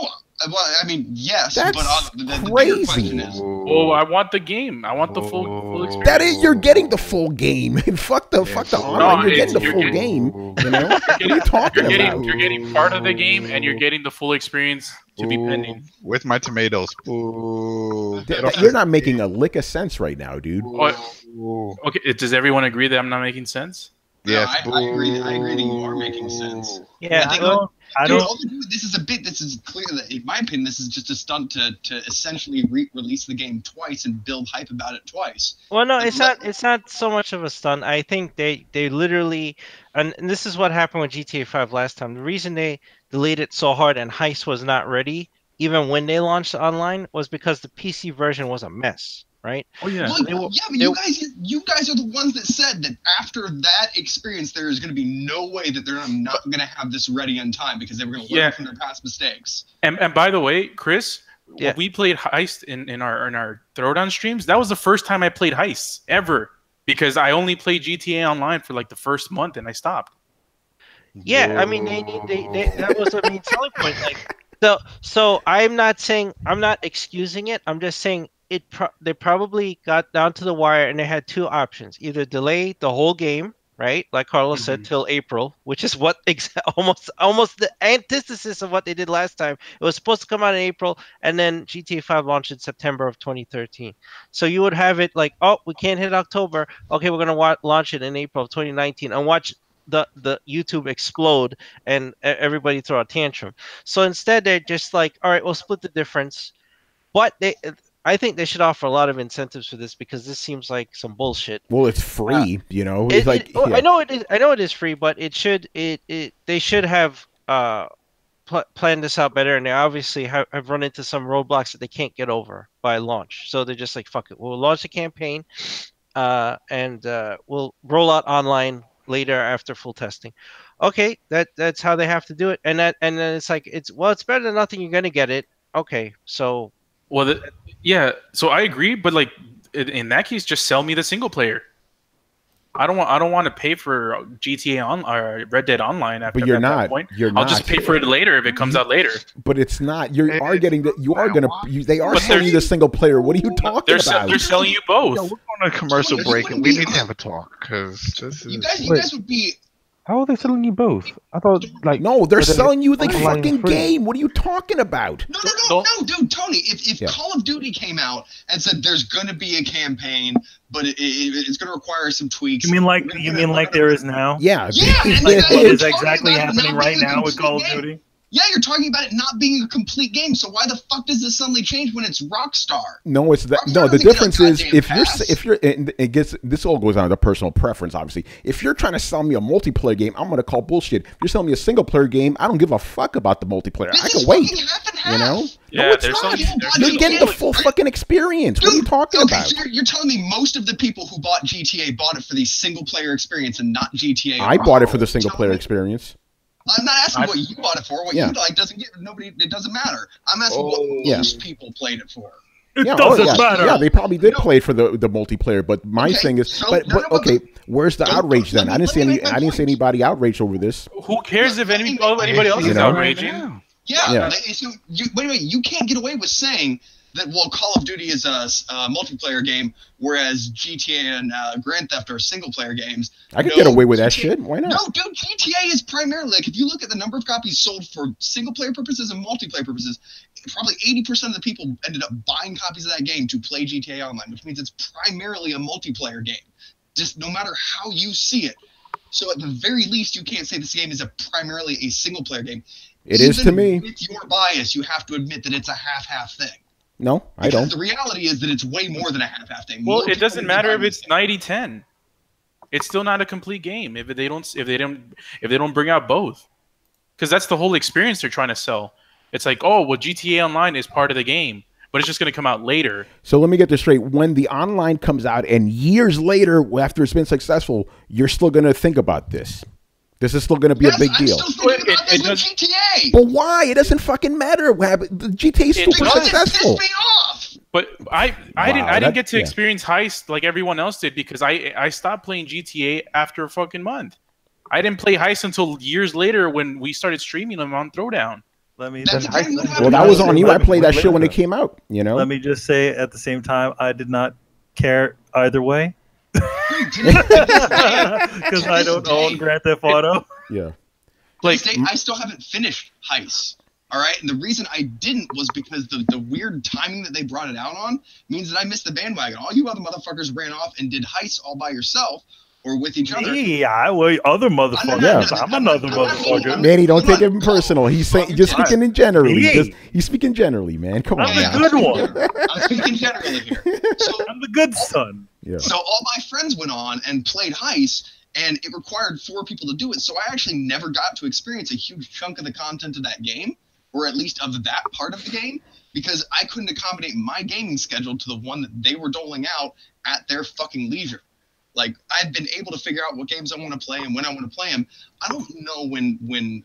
Well, I mean, yes, that's but the crazy. question is, I want the game. I want the full experience. That is, you're getting the full game. fuck the online. You're getting the full game. You know, what are you talking about? You're getting part of the game, and you're getting the full experience to be pending. With my tomatoes. You're not making a lick of sense right now, dude. Okay, does everyone agree that I'm not making sense? Yes. No, I agree that you are making sense. Yeah, This is clear that, in my opinion, this is just a stunt to essentially release the game twice and build hype about it twice. Well, no, it's not so much of a stunt. I think they literally, and this is what happened with GTA 5 last time. The reason they delayed it so hard and Heist was not ready, even when they launched online, was because the PC version was a mess. Right? Oh yeah. Well, but you guys are the ones that said that after that experience, there is going to be no way that they're not going to have this ready in time, because they were going to learn from their past mistakes. And by the way, Chris, when we played Heist in our Throwdown streams, that was the first time I played Heist ever, because I only played GTA Online for like the first month and I stopped. Yeah, I mean they that was a main selling point. Like, so I'm not excusing it. I'm just saying. They probably got down to the wire and they had two options: either delay the whole game, right, like Carlos said, till April, which is what almost the antithesis of what they did last time. It was supposed to come out in April, and then GTA 5 launched in September of 2013. So you would have it like, oh, we can't hit October. Okay, we're gonna launch it in April of 2019 and watch the YouTube explode and everybody throw a tantrum. So instead, they're just like, all right, we'll split the difference, but I think they should offer a lot of incentives for this, because this seems like some bullshit. Well, it's free, you know. I know it is. I know it is free, but they should have planned this out better. And they obviously have run into some roadblocks that they can't get over by launch. So they're just like, fuck it, we'll launch the campaign, and we'll roll out online later after full testing. Okay, that's how they have to do it. And then it's like it's better than nothing. You're gonna get it. Okay, so. Well, so I agree, but like in that case, just sell me the single player. I don't want to pay for GTA or Red Dead Online. After but you're not. That point. You're not. I'll just pay for it later if it comes out later. But it's not. They are selling you the single player. What are you talking about? They're selling you both. We're going on a commercial break, and we need to have a talk, because you guys would be How are they selling you both? I thought like no, they're whether selling you the online fucking free. game. What are you talking about? No, dude, Tony. If Call of Duty came out and said there's gonna be a campaign, but it's gonna require some tweaks. You mean like there is now? Yeah. Yeah, and Like you what guys is are talking exactly about it happening not right being a now with complete Call of game. Duty? Yeah, you're talking about it not being a complete game. So why the fuck does this suddenly change when it's Rockstar? No, it's that. Rockstar No, the doesn't get a difference is goddamn if you're, and it gets, this all goes on to personal preference. Obviously, if you're trying to sell me a multiplayer game, I'm gonna call bullshit. If you're selling me a single player game, I don't give a fuck about the multiplayer. This I can is wait. fucking half and half. You know? Yeah, no, it's there's not. some- You're getting the full fucking experience. What are you talking okay, about? So you're telling me most of the people who bought GTA bought it for the single player experience and not GTA. I bought it for the You're single telling player me- experience. I'm not asking what you bought it for. What Yeah. you like doesn't get nobody. It doesn't matter. I'm asking what Yeah. most people played it for. It Yeah, doesn't matter. Yeah, they probably did No. play it for the multiplayer, but my Okay, thing is, so- but no, okay, where's the Don't- outrage then? let me- I didn't see let me any. make my I didn't see point. anybody outraged over this. Who cares if anybody else You is know? outraging? Yeah. Yeah. So wait. You can't get away with saying that. Well, Call of Duty is a multiplayer game, whereas GTA and Grand Theft are single player games. I could No, get away with that GTA shit. Why not? No, dude, GTA is primarily, like, if you look at the number of copies sold for single-player purposes and multiplayer purposes, probably 80% of the people ended up buying copies of that game to play GTA Online, which means it's primarily a multiplayer game, just no matter how you see it. So at the very least, you can't say this game is primarily a single-player game. It is to me. With your bias, you have to admit that it's a half-half thing. No, I Because don't. the reality is that it's way more than a half-half thing. Well, More it people doesn't than matter if buy it's this 90-10. It's still not a complete game if they don't bring out both. Because that's the whole experience they're trying to sell. It's like, oh, well, GTA Online is part of the game, but it's just going to come out later. So let me get this straight. When the online comes out and years later, after it's been successful, you're still going to think about this. This is still going to be a big I'm deal. still thinking about this it with does- GTA. But why? It doesn't fucking matter. What happened? The GTA is It super does. successful. It pissed me off. But I Wow, didn't get to yeah. experience Heist like everyone else did because I stopped playing GTA after a fucking month. I didn't play Heist until years later when we started streaming them on Throwdown. Let me That's exactly what Well, that was on you. I played that Let shit when me- it came out. You know. Let me just say at the same time, I did not care either way because I don't own Grand Theft Auto. Yeah. Like, I still haven't finished Heist. All right, and the reason I didn't was because the weird timing that they brought it out on means that I missed the bandwagon. All you other motherfuckers ran off and did Heist all by yourself or with each other. Yeah, well, other motherfuckers. Yeah. I'm another motherfucker. Manny, don't take it personal. He's saying just speaking in generally. Hey. He's speaking generally, man. Come on. I'm the now. good one. I'm speaking generally here. So, I'm the good son. Yeah. so all my friends went on and played Heist, and it required 4 people to do it. So I actually never got to experience a huge chunk of the content of that game, or at least of that part of the game, because I couldn't accommodate my gaming schedule to the one that they were doling out at their fucking leisure. Like, I've been able to figure out what games I want to play and when I want to play them. I don't know when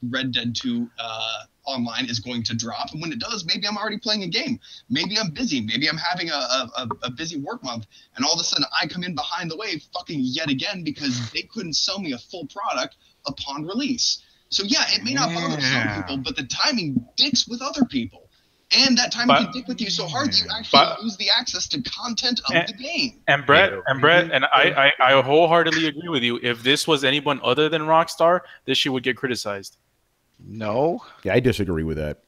Red Dead 2 Online is going to drop, and when it does, maybe I'm already playing a game. Maybe I'm busy. Maybe I'm having a busy work month, and all of a sudden I come in behind the wave fucking yet again because they couldn't sell me a full product upon release. So yeah, it may not bother some people, but the timing dicks with other people. And that timing can dick with you so hard that you actually lose the access to content of the game. And Brett, and I wholeheartedly agree with you. If this was anyone other than Rockstar, this shit would get criticized. No. Yeah, I disagree with that.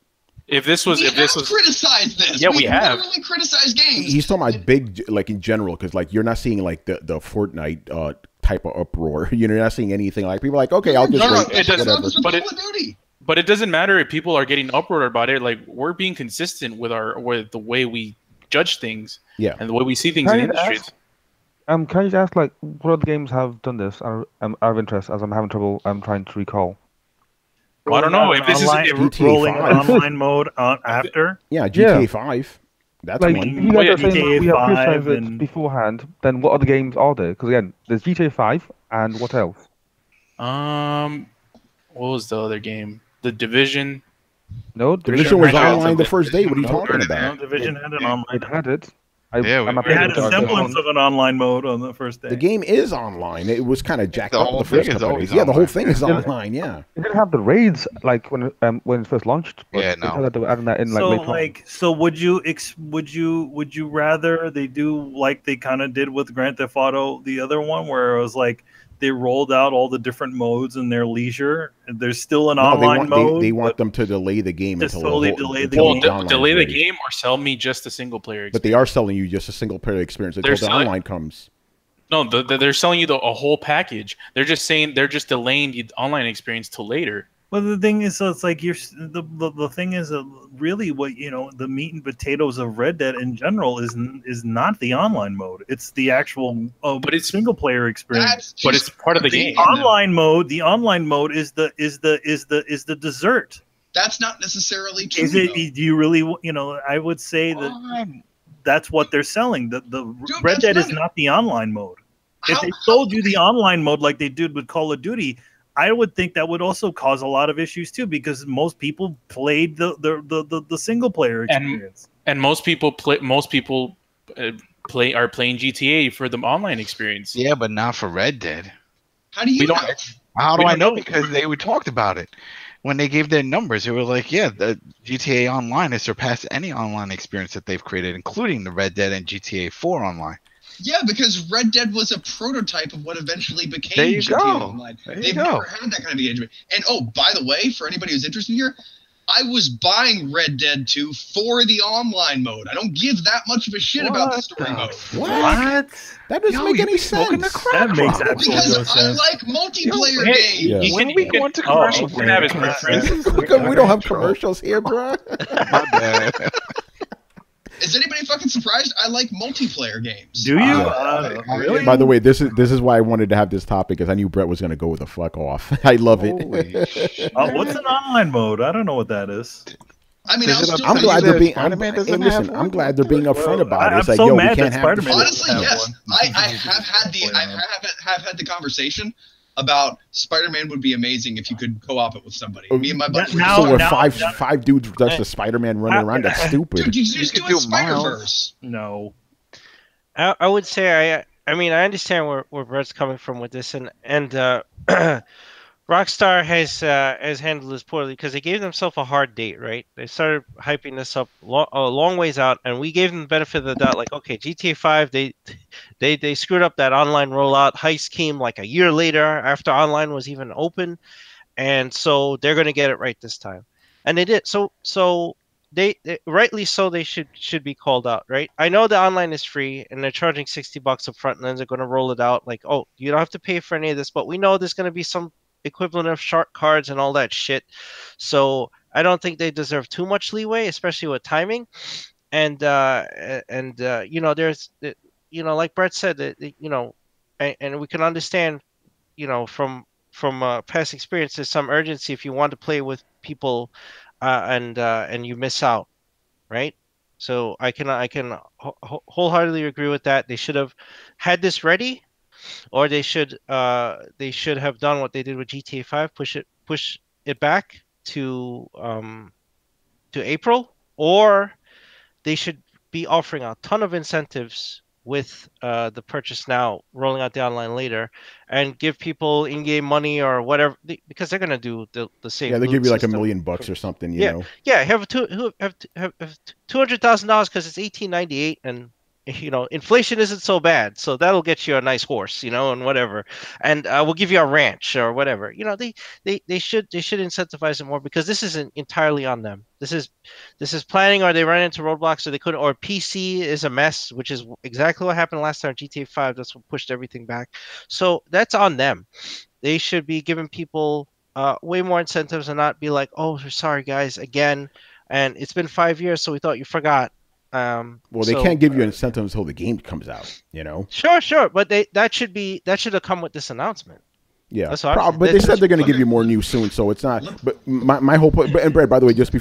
If this was criticized this. Yeah, we have. literally criticized games. He's talking about big, like in general, because like you're not seeing like the Fortnite type of uproar. You're not seeing anything like people are like, okay, I'll just wait. it doesn't- Whatever. But But it- Call of Duty. But it doesn't matter if people are getting uproar about it. Like, we're being consistent with the way we judge things, Yeah. and the way we see things in Can I industries. ask- can you just ask like what other games have done this? Out of interest, as I'm having trouble, I'm trying to recall. Well, I don't know if this is online, GTA rolling 5. online mode on after. Yeah, GTA Yeah. 5. That's Like one. you Well, guys yeah, are saying GTA we have 5 criticized it and- beforehand. Then what other games are there? Because again, there's GTA 5 and what else? What was the other game? The Division. No, Division was Division online the Division. first day. What are you No, talking No, about? Division had an online. It had it. Yeah, I'm we- a It had bit a of semblance of an online mode on the first day. The game is online. It was kind of jacked The up whole the first thing is couple of always days. Yeah, the whole online. thing is online. Yeah. It didn't have the raids like when it first launched. But Yeah, it no. had that they were adding that in like So later on. so would you rather they do like they kind of did with Grand Theft Auto, the other one, where it was like they rolled out all the different modes in their leisure. There's still an online mode. They want them to delay the game just until totally delay the game. Delay the game or sell me just a single player experience. But they are selling you just a single player experience until the online comes. No, they're selling you a whole package. They're just saying they're just delaying the online experience till later. Well, the thing is, it's like the thing is, really what the meat and potatoes of Red Dead in general is not the online mode. It's the actual but it's single player experience. But it's part of the game. The online mode is the dessert. That's not necessarily true. Is it? Do you really? I would say that that's what they're selling. The Red Dead is not the online mode. If they sold you the online mode like they did with Call of Duty, I would think that would also cause a lot of issues too, because most people played the single player experience, and most people are playing GTA for the online experience. Yeah, but not for Red Dead. How do you know? How do I know? Because they talked about it when they gave their numbers. They were like, yeah, the GTA Online has surpassed any online experience that they've created, including the Red Dead and GTA 4 Online. Yeah, because Red Dead was a prototype of what eventually became GTA Online. They've never had that kind of engagement. And by the way, for anybody who's interested here, I was buying Red Dead 2 for the online mode. I don't give that much of a shit about the story mode. What? That doesn't make any sense. That makes absolutely no sense. Because I like multiplayer games. When we go into commercial, we don't have commercials here, bro. My bad. Is anybody fucking surprised? I like multiplayer games. Do you? Really? By the way, this is why I wanted to have this topic, because I knew Brett was going to go with the fuck off. I love it. What's an online mode? I don't know what that is. I mean, I'm glad they're being. I'm glad they're being upfront about it. It's like, yo, we can't have. Honestly, yes, I have had the conversation about Spider-Man would be amazing if you could co-op it with somebody. Me and my buddy. So we're five dudes that's the Spider-Man running around. That's stupid. Dude, you just do it Spider-Verse. No. I would say I mean, I understand where Brett's coming from with this, and Rockstar has handled this poorly because they gave themselves a hard date, right? They started hyping this up a long ways out, and we gave them the benefit of the doubt. Like, okay, GTA 5, they screwed up that online rollout. Heist came like a year later after online was even open, and so they're going to get it right this time, and they did. So they rightly so, they should be called out, right? I know the online is free, and they're charging $60 up front, and then they're going to roll it out like, oh, you don't have to pay for any of this, but we know there's going to be some equivalent of shark cards and all that shit. So I don't think they deserve too much leeway, especially with timing. And there's like Brett said, and we can understand, from past experiences, some urgency if you want to play with people, and you miss out, right? So I can wholeheartedly agree with that. They should have had this ready. Or they should have done what they did with GTA 5, push it back to April, or they should be offering a ton of incentives with the purchase now, rolling out the online later, and give people in-game money or whatever, because they're gonna do the same. Yeah, they give you like $1 million or something. You know. Yeah, have $200,000 because it's $18.98 and. Inflation isn't so bad, so that'll get you a nice horse, and whatever, and we'll give you a ranch or whatever. They should incentivize it more, because this isn't entirely on them. This is planning, or they run into roadblocks, or they couldn't, or PC is a mess, which is exactly what happened last time GTA 5. That's what pushed everything back. So that's on them. They should be giving people way more incentives and not be like, oh, sorry guys, again, and it's been 5 years, so we thought you forgot. They can't give you incentives until the game comes out, Sure, but that should have come with this announcement. Yeah, but they said they're going to give you more news soon, so it's not. But my whole point, and Brad, by the way, just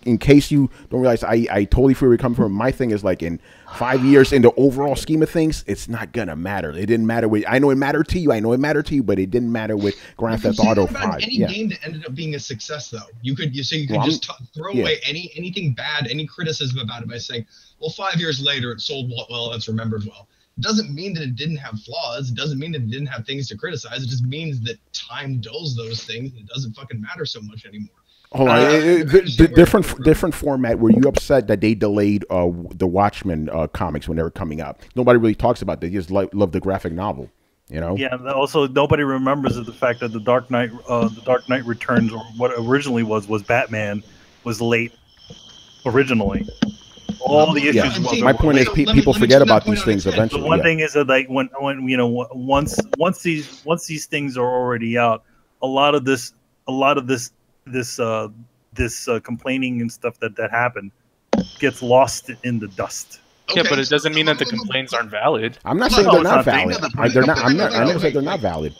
in case you don't realize, I totally feel where you're coming from. My thing is, like, in 5 years, in the overall scheme of things, it's not gonna matter. It didn't matter with. I know it mattered to you, but it didn't matter with Grand Theft Auto 5. Any game that ended up being a success, though, you could just throw away anything bad, any criticism about it by saying, well, 5 years later, it sold well, it's remembered well. It doesn't mean that it didn't have flaws. It doesn't mean that it didn't have things to criticize. It just means that time dulls those things, and it doesn't fucking matter so much anymore. Hold on, different format. Were you upset that they delayed the Watchmen comics when they were coming out? Nobody really talks about that. They just love the graphic novel. You know? Yeah. Also, nobody remembers the fact that the Dark Knight Returns, or what originally was Batman, was late originally. All the issues. Yeah. My point is, people forget about these things eventually. The one thing is that, like, when once these things are already out, a lot of this complaining and stuff that happened gets lost in the dust. Yeah, but it doesn't mean that the complaints aren't valid. I'm not saying they're not valid. They're not. I never said they're not valid.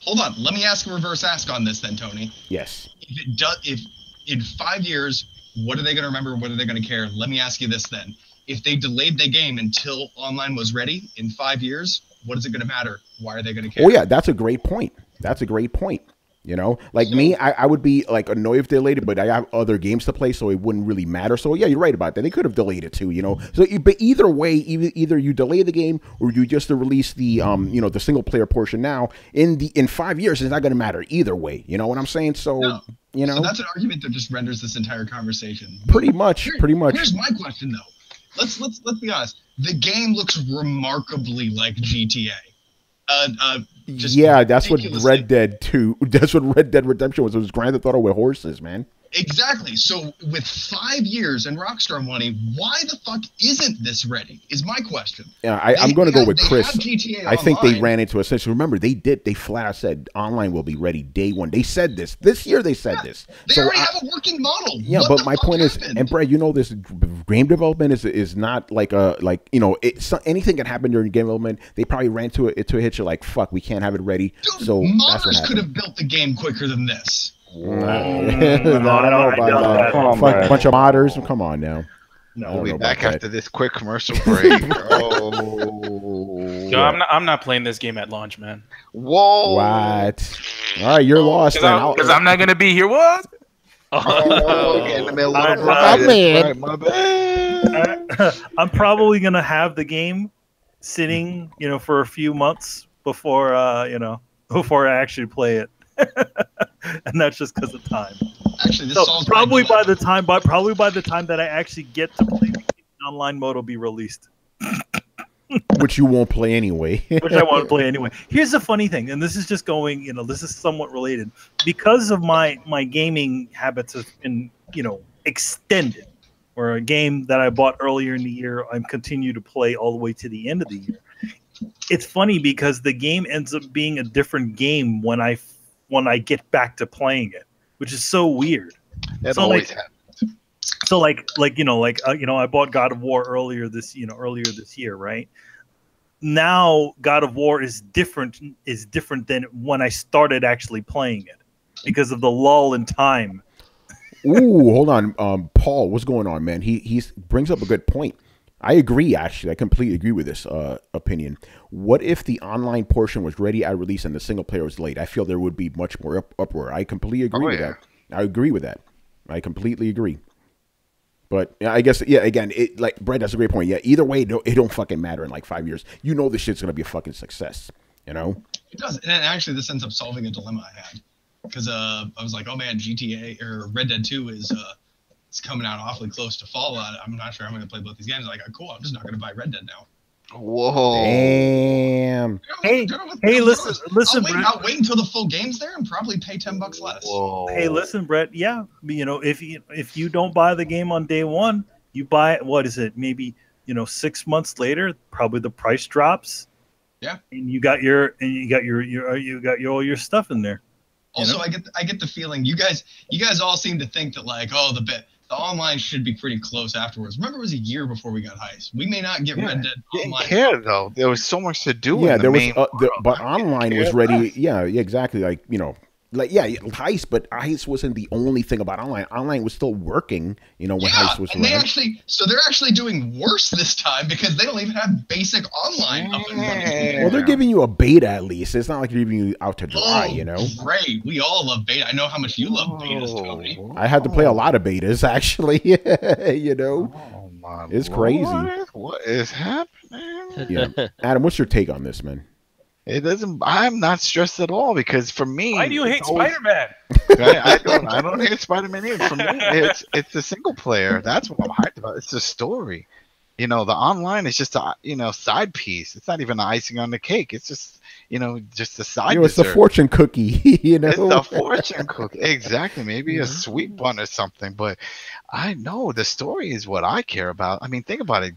Hold on. Let me ask a reverse ask on this then, Tony. Yes. If in 5 years, what are they going to remember? What are they going to care? Let me ask you this then. If they delayed the game until online was ready in 5 years, what is it going to matter? Why are they going to care? Oh, yeah, that's a great point. That's a great point. You know, like me, I would be like annoyed if they delayed it, but I have other games to play, so it wouldn't really matter. So yeah, you're right about that. They could have delayed it too, you know. So, but either way, either you delay the game or you just release the the single player portion now. In 5 years, it's not going to matter either way. You know what I'm saying? So you know, so that's an argument that just renders this entire conversation. Pretty much. Here's my question though. Let's be honest. The game looks remarkably like GTA. Yeah, that's what Red Dead 2. That's what Red Dead Redemption was. It was Grand Theft Auto with horses, man. Exactly. So with 5 years and Rockstar money, why the fuck isn't this ready? Is my question. Yeah, I'm going to go with Chris. I think they ran into a situation. Remember, they flat out said online will be ready day one. They said this year. They said this. They already have a working model. Yeah, what but my point is, and Brad, you know, this game development is not like anything can happen during game development. They probably ran to a hitch. Like, fuck, we can't have it ready. Dude, so modders could have built the game quicker than this. I don't know about that. Bunch of modders. Come on now. No, we'll be back after this quick commercial break. Yo, I'm not playing this game at launch, man. Whoa! What? All right, you're lost. Because I'm not gonna be here. What? In the middle of my bad. I'm probably gonna have the game sitting, for a few months before I actually play it. And that's just because of time. Actually, this so probably by the time that I actually get to play the game, online mode will be released. Which you won't play anyway. Which I won't play anyway. Here's the funny thing, and this is just going, this is somewhat related. Because of my gaming habits have been, extended, or a game that I bought earlier in the year, I'm continue to play all the way to the end of the year. It's funny because the game ends up being a different game when I get back to playing it, which is so weird. That always happens. So I bought God of War earlier this year, right? Now God of War is different than when I started actually playing it because of the lull in time. Ooh, hold on, Paul, what's going on, man? He brings up a good point. I agree, actually. I completely agree with this opinion. What if the online portion was ready at release and the single player was late? I feel there would be much more uproar. I completely agree with that. I agree with that. I completely agree. But I guess, again, Brett, that's a great point. Yeah, either way, it don't fucking matter in like 5 years. You know this shit's going to be a fucking success, It does. And actually, this ends up solving a dilemma I had. Because I was like, oh man, GTA or Red Dead 2 is... it's coming out awfully close to Fallout. I'm not sure I'm going to play both these games. Like, cool, I'm just not going to buy Red Dead now. Whoa! Damn. Hey, listen, Brett. I'll wait until the full game's there and probably pay $10 less. Whoa. Hey, listen, Brett. Yeah, if you don't buy the game on day one, you buy it. What is it? Maybe 6 months later, probably the price drops. Yeah. And you got all your stuff in there. Also, I get the feeling you guys all seem to think that the online should be pretty close afterwards. Remember, it was a year before we got Heist. We may not get Red Dead online. Didn't care though. There was so much to do. Yeah, but online was ready. Yeah, exactly. Heist, but Heist wasn't the only thing about online. Online was still working, when Heist was running. They're actually doing worse this time because they don't even have basic online up and running. Well, they're giving you a beta at least. It's not like they're leaving you out to dry, Great. We all love beta. I know how much you love betas, Tony. I had to play a lot of betas, actually. Oh, my it's crazy. What is happening? Yeah. Adam, what's your take on this, man? It doesn't. I'm not stressed at all because for me, why do you hate Spider-Man? I don't hate Spider-Man either. For me, it's the single player. That's what I'm hyped about. It's the story. The online is just a side piece. It's not even the icing on the cake. It's just just a side it's dessert. a fortune cookie, It's a fortune cookie. Exactly. Maybe a sweet bun or something. But I know the story is what I care about. I mean, think about it.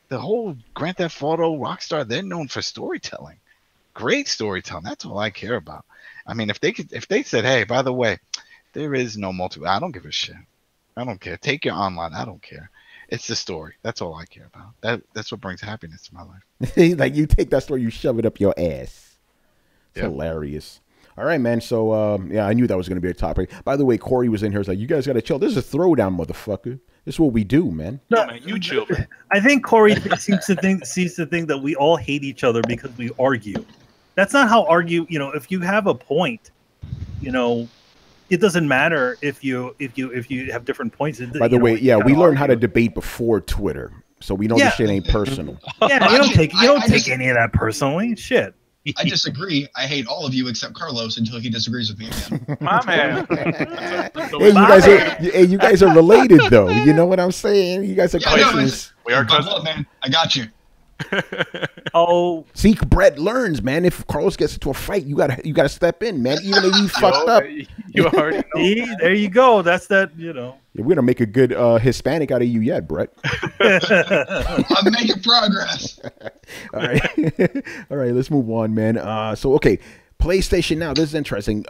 The whole Grand Theft Auto, Rockstar, they're known for storytelling. Great storytelling. That's all I care about. I mean, if they said, hey, by the way, there is no multiplayer, I don't give a shit. I don't care. Take your online. I don't care. It's the story. That's all I care about. That's what brings happiness to my life. Like you take that story, you shove it up your ass. It's Yep. hilarious. All right, man. So yeah, I knew that was going to be a topic. By the way, Corey was in here. He's like, you guys got to chill. This is a throwdown, motherfucker. This is what we do, man. No, man, you chill, man. I think Corey seems to think that we all hate each other because we argue. That's not how argue. If you have a point, it doesn't matter if you have different points. By the way, yeah, we learned how to debate before Twitter, so we know this shit ain't personal. Yeah, you don't take any of that personally. Shit. I disagree. I hate all of you except Carlos until he disagrees with me again. My man. Hey, you guys are related, though. You know what I'm saying? You guys are cousins. We are Look, cousins. man, I got you. Oh, See, Brett learns, man. If Carlos gets into a fight, you gotta step in, man. Even if you fucked up, You already know. see, there you go. That's that. Yeah, we're gonna make a good Hispanic out of you yet, Brett. I'm making progress. All right, all right. Let's move on, man. So okay, PlayStation Now. This is interesting.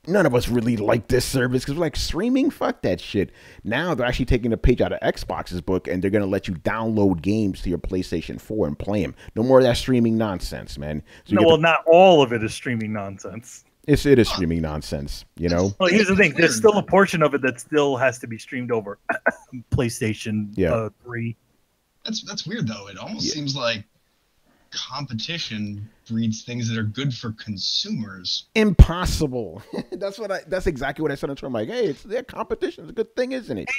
None of us really like this service because we're like streaming. Fuck that shit. Now they're actually taking a page out of Xbox's book and they're gonna let you download games to your PlayStation 4 and play them. No more of that streaming nonsense, man. So no, well, not all of it is streaming nonsense. it is streaming nonsense. Well, here's the thing. There's still a portion of it that still has to be streamed over PlayStation 3. That's weird though. It almost seems like competition breeds things that are good for consumers. Impossible. That's exactly what I said on Twitter. I'm like, hey, their competition is a good thing, isn't it?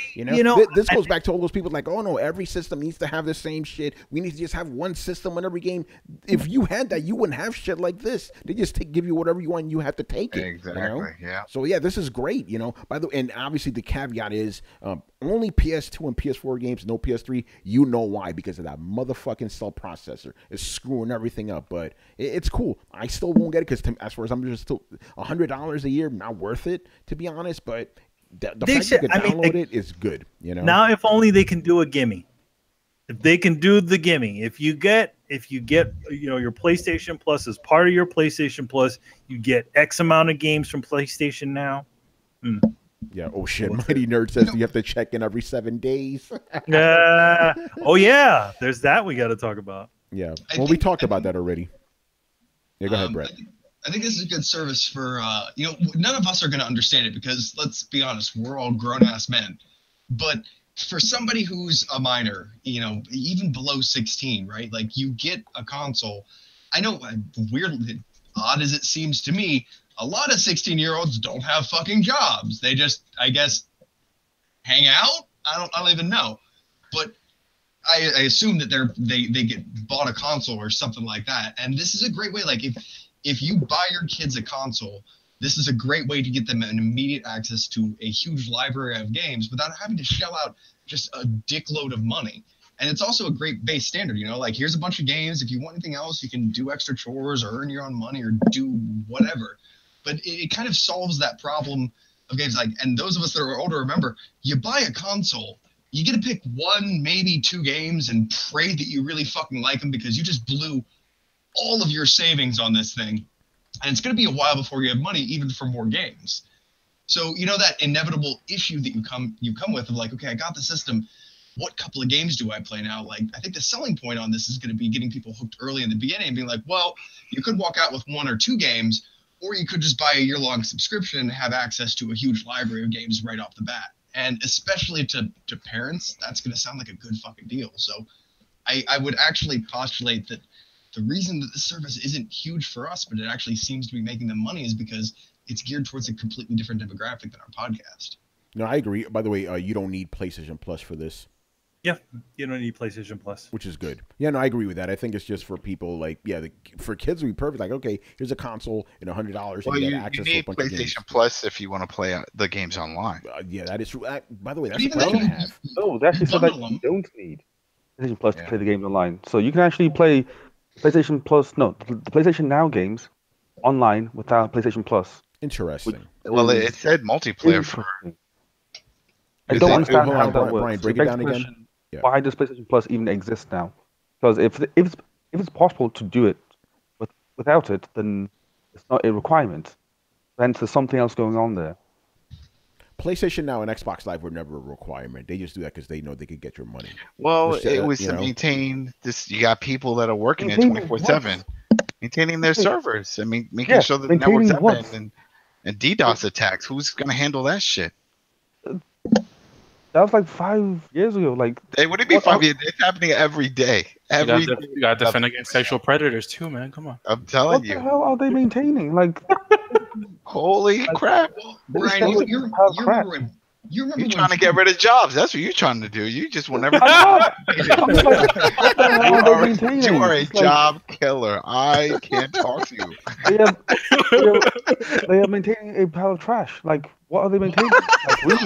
This goes back to all those people like, oh no, every system needs to have the same shit. We need to just have one system on every game. If you had that, you wouldn't have shit like this. They just give you whatever you want, and you have to take it. Exactly. Yeah. So yeah, this is great. By the way, and obviously the caveat is only PS2 and PS4 games, no PS3. You know why? Because of that motherfucking cell processor. It's screwing everything up. But it's cool. I still won't get it because as far as I'm just still $100 a year, not worth it to be honest. But the fact you can download it is good. Now, if only they can do a gimme. If they can do the gimme, if you get your PlayStation Plus as part of your PlayStation Plus, you get X amount of games from PlayStation Now. Yeah. Oh shit. Mighty Nerd says you have to check in every 7 days. Oh yeah. There's that we got to talk about. Yeah. Well, we talked about that already. Yeah. Go ahead, Brett. I think this is a good service for none of us are going to understand it because let's be honest, we're all grown ass men. But for somebody who's a minor, even below 16, right? Like you get a console. I know, weird, odd as it seems to me, a lot of 16-year-olds don't have fucking jobs. They just, I guess, hang out. I don't even know. But I assume that they get bought a console or something like that. And this is a great way. Like if you buy your kids a console, this is a great way to get them an immediate access to a huge library of games without having to shell out just a dickload of money. And it's also a great base standard, like here's a bunch of games. If you want anything else, you can do extra chores or earn your own money or do whatever. But it kind of solves that problem of games. And those of us that are older, remember, you buy a console, you get to pick one, maybe two games and pray that you really fucking like them because you just blew all of your savings on this thing. And it's going to be a while before you have money even for more games. So, that inevitable issue that you come with of like, okay, I got the system. What couple of games do I play now? Like, I think the selling point on this is going to be getting people hooked early in the beginning and being like, well, you could walk out with one or two games, or you could just buy a year-long subscription and have access to a huge library of games right off the bat. And especially to parents, that's going to sound like a good fucking deal. So I would actually postulate that the reason that this service isn't huge for us, but it actually seems to be making them money is because it's geared towards a completely different demographic than our podcast. No, I agree. By the way, you don't need PlayStation Plus for this. Yeah, you don't need PlayStation Plus, which is good. Yeah, no, I agree with that. I think it's just for people like, for kids, it would be perfect. Like, okay, here's a console and $100. Well, you you need to a bunch PlayStation Plus if you want to play the games online. Yeah, that is true. By the way, that's what I have. No, they actually said that you don't need PlayStation Plus to play the games online. So you can actually play PlayStation Plus. No, the PlayStation Now games online without PlayStation Plus. Interesting. Well, it said multiplayer for. Interesting. I don't understand how that works. Brian, break It it begs down the again. question, Yeah. why does PlayStation Plus even exist now? Because if it's possible to do it without it, then it's not a requirement. Then there's something else going on there. PlayStation Now and Xbox Live were never a requirement. They just do that because they know they could get your money. Well, Just, it was you to know. maintain this. You got people that are working there Maintaining 24/7, maintaining their servers. I mean, making Yeah, sure that the maintaining network's what? up and DDoS attacks. Who's gonna handle that shit? That was like 5 years ago. Like, Hey, would it be What- 5 years? It's happening every day. Every day. You got to defend against sexual predators too, man. Come on. I'm telling what the you. hell are they maintaining? Like, Holy crap! Brian, This you network is remember crap. when you remember You're when trying to get rid of jobs. That's what you're trying to do. You just want I'm everything. not. I'm like, what the hell are they maintaining? You are a It's like, job killer. I can't talk to you. they are maintaining a pile of trash. Like, what are they maintaining? Like, really?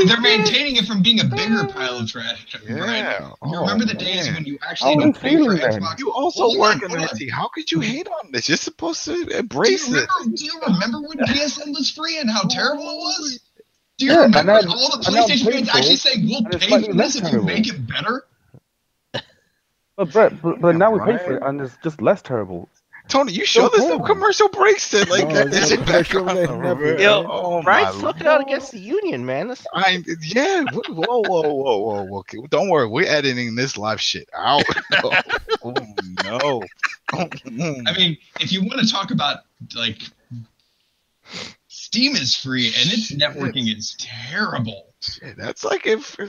they're maintaining it from being a bigger pile of trash. Yeah. Brian. Oh, You remember the days man. when you actually How are had they to pay for feeling then? Xbox? You also Hold work on, in hold on. IT. How could you hate on this? You're supposed to Do embrace you it. remember when PSN was free and how terrible it was? Do you Yeah, and remember then- all the and now PlayStation fans paid for actually it, saying, we'll and it's pay slightly for this less if you terrible. make it better? But Brett, but now we pay right. for it, and it's just less terrible. Tony, you sure there's no terrible. commercial breaks that like No, that? there's Is no it back commercial on there, the never. real? Yo, Oh my Brian's looking out lord! against the union, man. That's- Yeah. Whoa. Okay, don't worry. We're editing this live shit out. Oh no. I mean, if you want to talk about, like, Steam is free and its networking is terrible. Shit, that's like if We're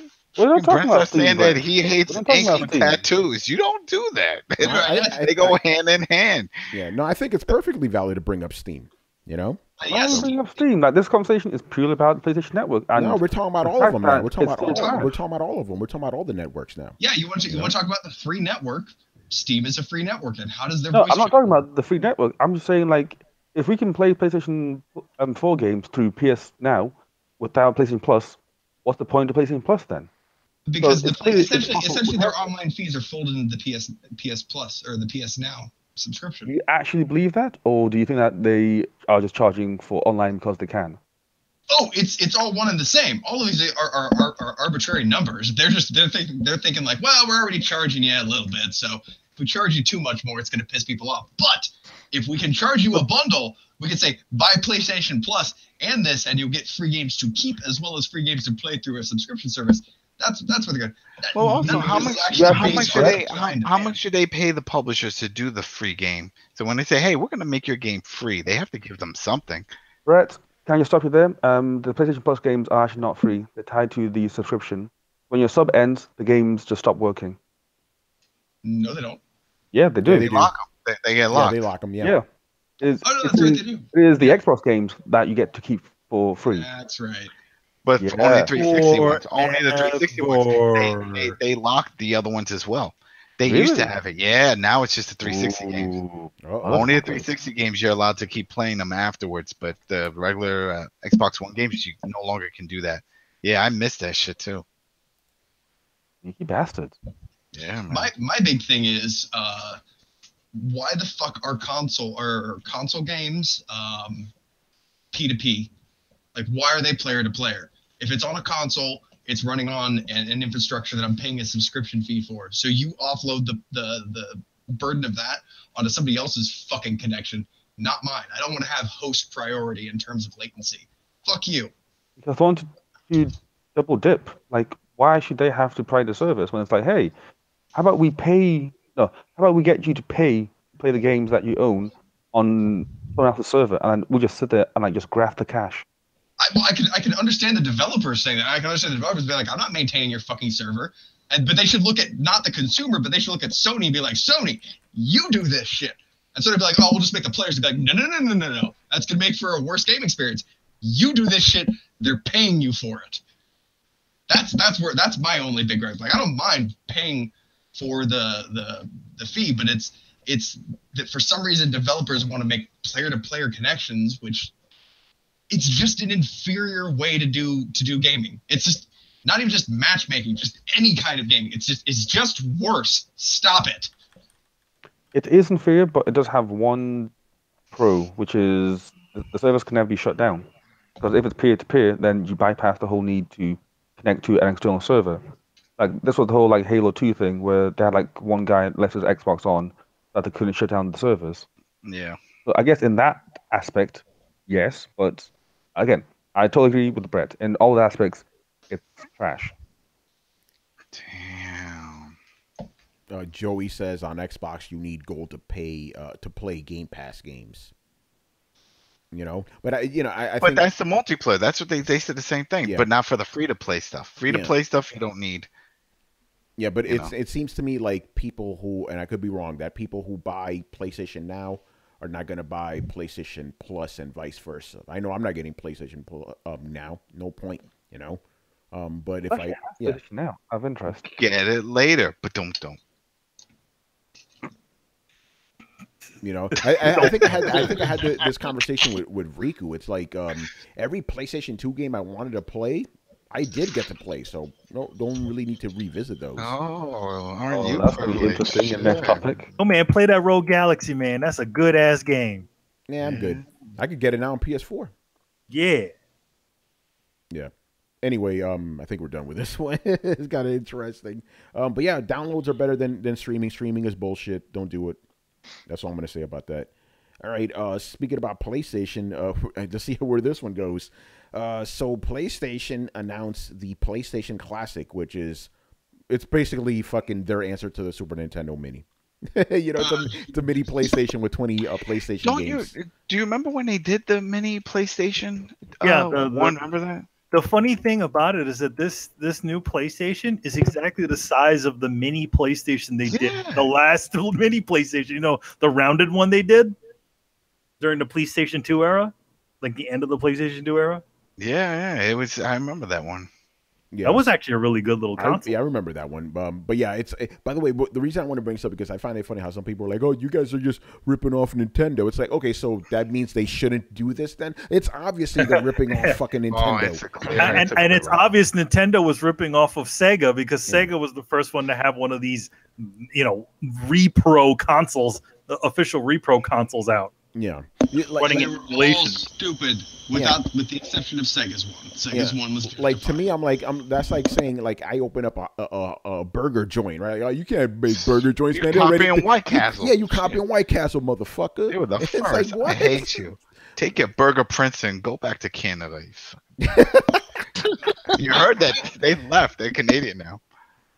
not talking Brent's about are saying Steam, that Brett. he hates We're not talking ink about and Steam. tattoos. You don't do that. I- They go hand in hand. Yeah, no, I think it's perfectly valid to bring up Steam. You know? Why are we Yes, bringing up Steam? Like, this conversation is purely about the PlayStation Network. And No, we're talking about the all of fact them now. that We're talking it's about still all. trash. We're talking about all of them. We're talking about all the networks now. yeah, you want to talk about the free network? Steam is a free network, and how does their No, voice I'm not chat- talking about the free network. I'm just saying, like, if we can play PlayStation 4 games through PS Now without PlayStation Plus, what's the point of PlayStation Plus then? Because it's clearly- it's essentially possible- their online fees are folded into the PS Plus or the PS Now Do subscription. you actually believe that, or do you think that they are just charging for online because they can? Oh, it's all one and the same. All of these are arbitrary numbers. They're thinking like, well, we're already charging you a little bit, so if we charge you too much more, it's going to piss people off. But if we can charge you a bundle, we can say buy PlayStation Plus and this, and you'll get free games to keep as well as free games to play through a subscription service. That's where they're going. Well, also, None how of this much? actually How pays much for should the they? supply and How demand. much should they pay the publishers to do the free game? So when they say, "Hey, we're going to make your game free," they have to give them something. Brett, can I just stop you there? The PlayStation Plus games are actually not free. They're tied to the subscription. When your sub ends, the games just stop working. No, they don't. Yeah, they do. Yeah, They they do. lock them. They get Yeah, locked. they lock them. Yeah. Yeah. It's, Oh no, it's that's right, in- they do. it is the Xbox games that you get to keep for free. That's right. But Yeah. only 360 ones. Only the 360 ones. Forever. They locked the other ones as well. They used to Really? have it. Yeah, now it's just the 360 games. Ooh. Uh-oh. Only the 360 games you're allowed to keep playing them afterwards, but the regular Xbox One games you no longer can do that. Yeah, I missed that shit too. Sneaky bastard. Yeah, man. My big thing is why the fuck are console games P2P? Like, why are they player to player? If it's on a console, it's running on an infrastructure that I'm paying a subscription fee for. So you offload the burden of that onto somebody else's fucking connection, not mine. I don't want to have host priority in terms of latency. Fuck you. Because I wanted to double dip. Like, why should they have to provide the service when it's like, hey, how about we get you to play the games that you own on someone else's server, and we'll just sit there and like just graft the cash. I can understand the developers saying that. I can understand the developers being like, I'm not maintaining your fucking server. But they should look at not the consumer, but they should look at Sony and be like, Sony, you do this shit. And so they'd be like, oh, we'll just make the players be like, no. That's gonna make for a worse game experience. You do this shit, they're paying you for it. That's my only big gripe. Like, I don't mind paying for the fee, but it's that for some reason developers want to make player-to-player connections, which it's just an inferior way to do gaming. It's just Not even just matchmaking, just any kind of gaming. It's just worse. Stop it. It is inferior, but it does have one pro, which is the servers can never be shut down. Because if it's peer-to-peer, then you bypass the whole need to connect to an external server. Like this was the whole like Halo 2 thing where they had like one guy left his Xbox on that they couldn't shut down the servers. Yeah. So I guess in that aspect, yes, but again, I totally agree with Brett. In all the aspects, it's trash. Damn. Joey says on Xbox you need gold to pay to play Game Pass games. You know, but I But think that's the multiplayer. That's what they said the same thing, Yeah. but not for the free to play stuff. Free to play stuff you don't need. yeah, but you know. it seems to me like people who, and I could be wrong, that people who buy PlayStation Now are not going to buy PlayStation Plus and vice versa. I know I'm not getting PlayStation Now, no point, you know. But if Actually, yeah, now I have interest. Get it later, but don't. you know, I think I had this conversation with Riku. It's like every PlayStation 2 game I wanted to play, I did get to play, so don't really need to revisit those. Oh, aren't you? That's gonna be interesting. And next topic. Oh man, play that Rogue Galaxy, man. That's a good ass game. Yeah, I'm good. I could get it now on PS4. Yeah. Yeah. Anyway, I think we're done with this one. It's kind of interesting. But yeah, downloads are better than streaming. Streaming is bullshit. Don't do it. That's all I'm going to say about that. All right. Speaking about PlayStation, to see where this one goes. So PlayStation announced the PlayStation Classic, which it's basically fucking their answer to the Super Nintendo Mini. You know, it's a mini PlayStation with 20 PlayStation games. Do you remember when they did the mini PlayStation? Yeah, remember that? The funny thing about it is that this new PlayStation is exactly the size of the mini PlayStation they did. The last mini PlayStation, you know, the rounded one they did during the PlayStation 2 era, like the end of the PlayStation 2 era. Yeah, it was. I remember that one. Yeah. That was actually a really good little console. I remember that one. But yeah, by the way, the reason I want to bring this up because I find it funny how some people are like, "Oh, you guys are just ripping off Nintendo." It's like, okay, so that means they shouldn't do this then? It's obviously they're ripping off fucking Nintendo. And it's obvious Nintendo was ripping off of Sega because Sega was the first one to have one of these, you know, repro consoles, the official repro consoles out. Yeah. Running in relation. Stupid, with the exception of Sega's one. Sega's one was like, to me, that's like saying like I open up a burger joint, right? Oh, you can't make burger joints, You're man. copying White Castle. Yeah, you copying White Castle, motherfucker. They were the It's first. like, what? I hate you. Take your Burger Prince and go back to Canada. You heard that they left. They're Canadian now.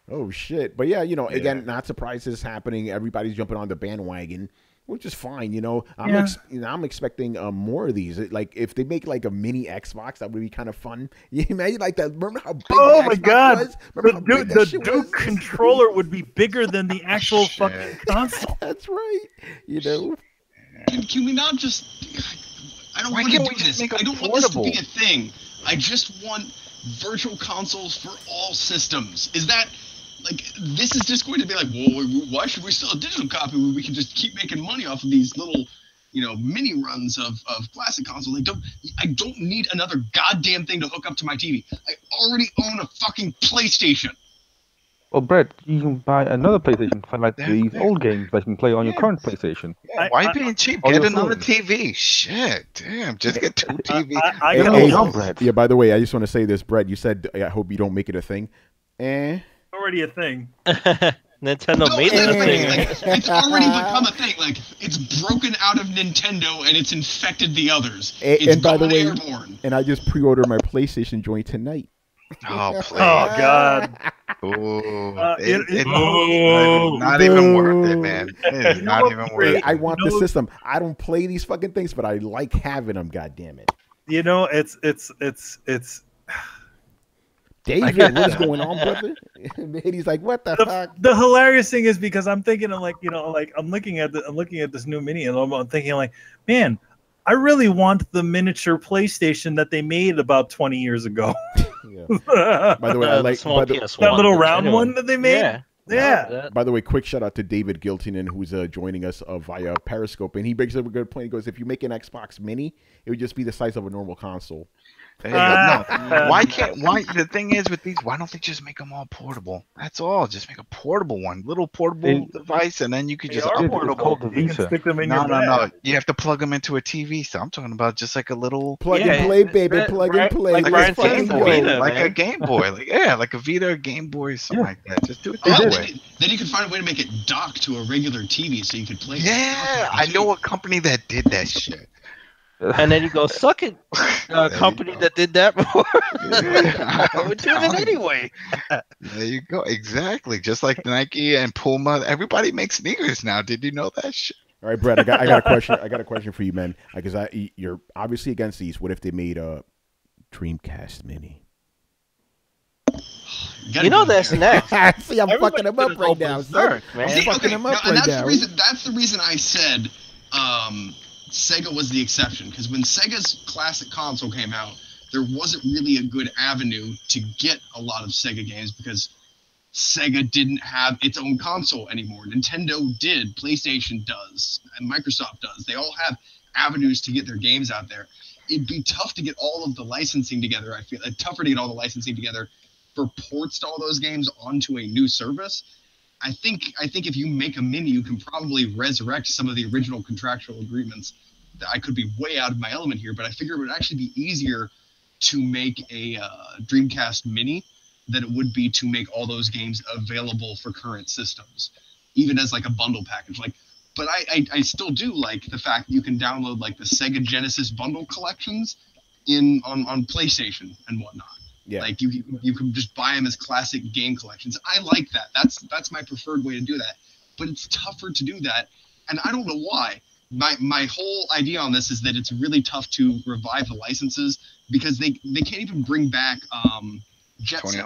Oh shit! But yeah, you know, again, not surprised this is happening. Everybody's jumping on the bandwagon, which is fine. You know, I'm expecting more of these. Like if they make like a mini Xbox, that would be kind of fun. You imagine like that? Remember how big? Oh my god! Was? The Duke controller would be bigger than the actual fucking console. That's right. You know. Can we not just? I don't want to do this. I don't want this to be a thing. I just want virtual consoles for all systems. Is that like this is just going to be like, well, why should we sell a digital copy when we can just keep making money off of these little, you know, mini runs of classic consoles? I don't need another goddamn thing to hook up to my TV. I already own a fucking PlayStation. Well, Brett, you can buy another PlayStation for like these old games that you can play on your current PlayStation. Yeah, why being cheap? Get another TV. Shit, damn, just get two TVs. Brett. Yeah, by the way, I just want to say this, Brett. You said, I hope you don't make it a thing. Already a thing. Nintendo made it a thing. Like, it's already become a thing. Like, it's broken out of Nintendo and it's infected the others. And by the way, airborne. And I just pre-ordered my PlayStation joint tonight. Oh, please. Oh, God. It's not even worth it, man. It is not even worth it. I want the system. I don't play these fucking things, but I like having them. God damn it! You know, it's. David, what's going on, brother? He's like, what the fuck? The hilarious thing is because I'm thinking of like, you know, like I'm looking at this new mini and I'm thinking like, man, I really want the miniature PlayStation that they made about 20 years ago. Yeah. By the way, I like that little round one that they made. Yeah. By the way, quick shout out to David Giltinen, who's joining us via Periscope, and he brings up a good point. He goes, "If you make an Xbox Mini, it would just be the size of a normal console." There you go. No, why can't? Why the thing is with these? Why don't they just make them all portable? That's all. Just make a portable one, little portable device, and then you could just portable. You can stick them in your bag. No. You have to plug them into a TV. So I'm talking about just like a little plug and play, baby. Plug and play. Like a Game Boy. Like a Vita or Game Boy, something like that. Just do it that way. Then you could find a way to make it dock to a regular TV, so you could play. Yeah, I know a company that did that shit. And then you go, suck it, company that did that before. We're doing it anyway. There you go. Exactly. Just like Nike and Puma. Everybody makes sneakers now. Did you know that shit? All right, Brett, I got a question. I got a question for you, man. Because you're obviously against these. What if they made a Dreamcast Mini? You know that's next. See, I'm fucking him up right now. Man. I'm fucking him up right now. That's the reason I said Sega was the exception, because when Sega's classic console came out, there wasn't really a good avenue to get a lot of Sega games because Sega didn't have its own console anymore. Nintendo did, PlayStation does, and Microsoft does. They all have avenues to get their games out there. It'd be tough to get all of the licensing together, I feel. Tougher to get all the licensing together for ports to all those games onto a new service. I think if you make a mini, you can probably resurrect some of the original contractual agreements. I could be way out of my element here, but I figure it would actually be easier to make a Dreamcast Mini than it would be to make all those games available for current systems, even as like a bundle package. But I still do like the fact that you can download like the Sega Genesis bundle collections on PlayStation and whatnot. Yeah. Like you can just buy them as classic game collections. I like that. That's my preferred way to do that. But it's tougher to do that, and I don't know why. My whole idea on this is that it's really tough to revive the licenses because they can't even bring back Jet Set.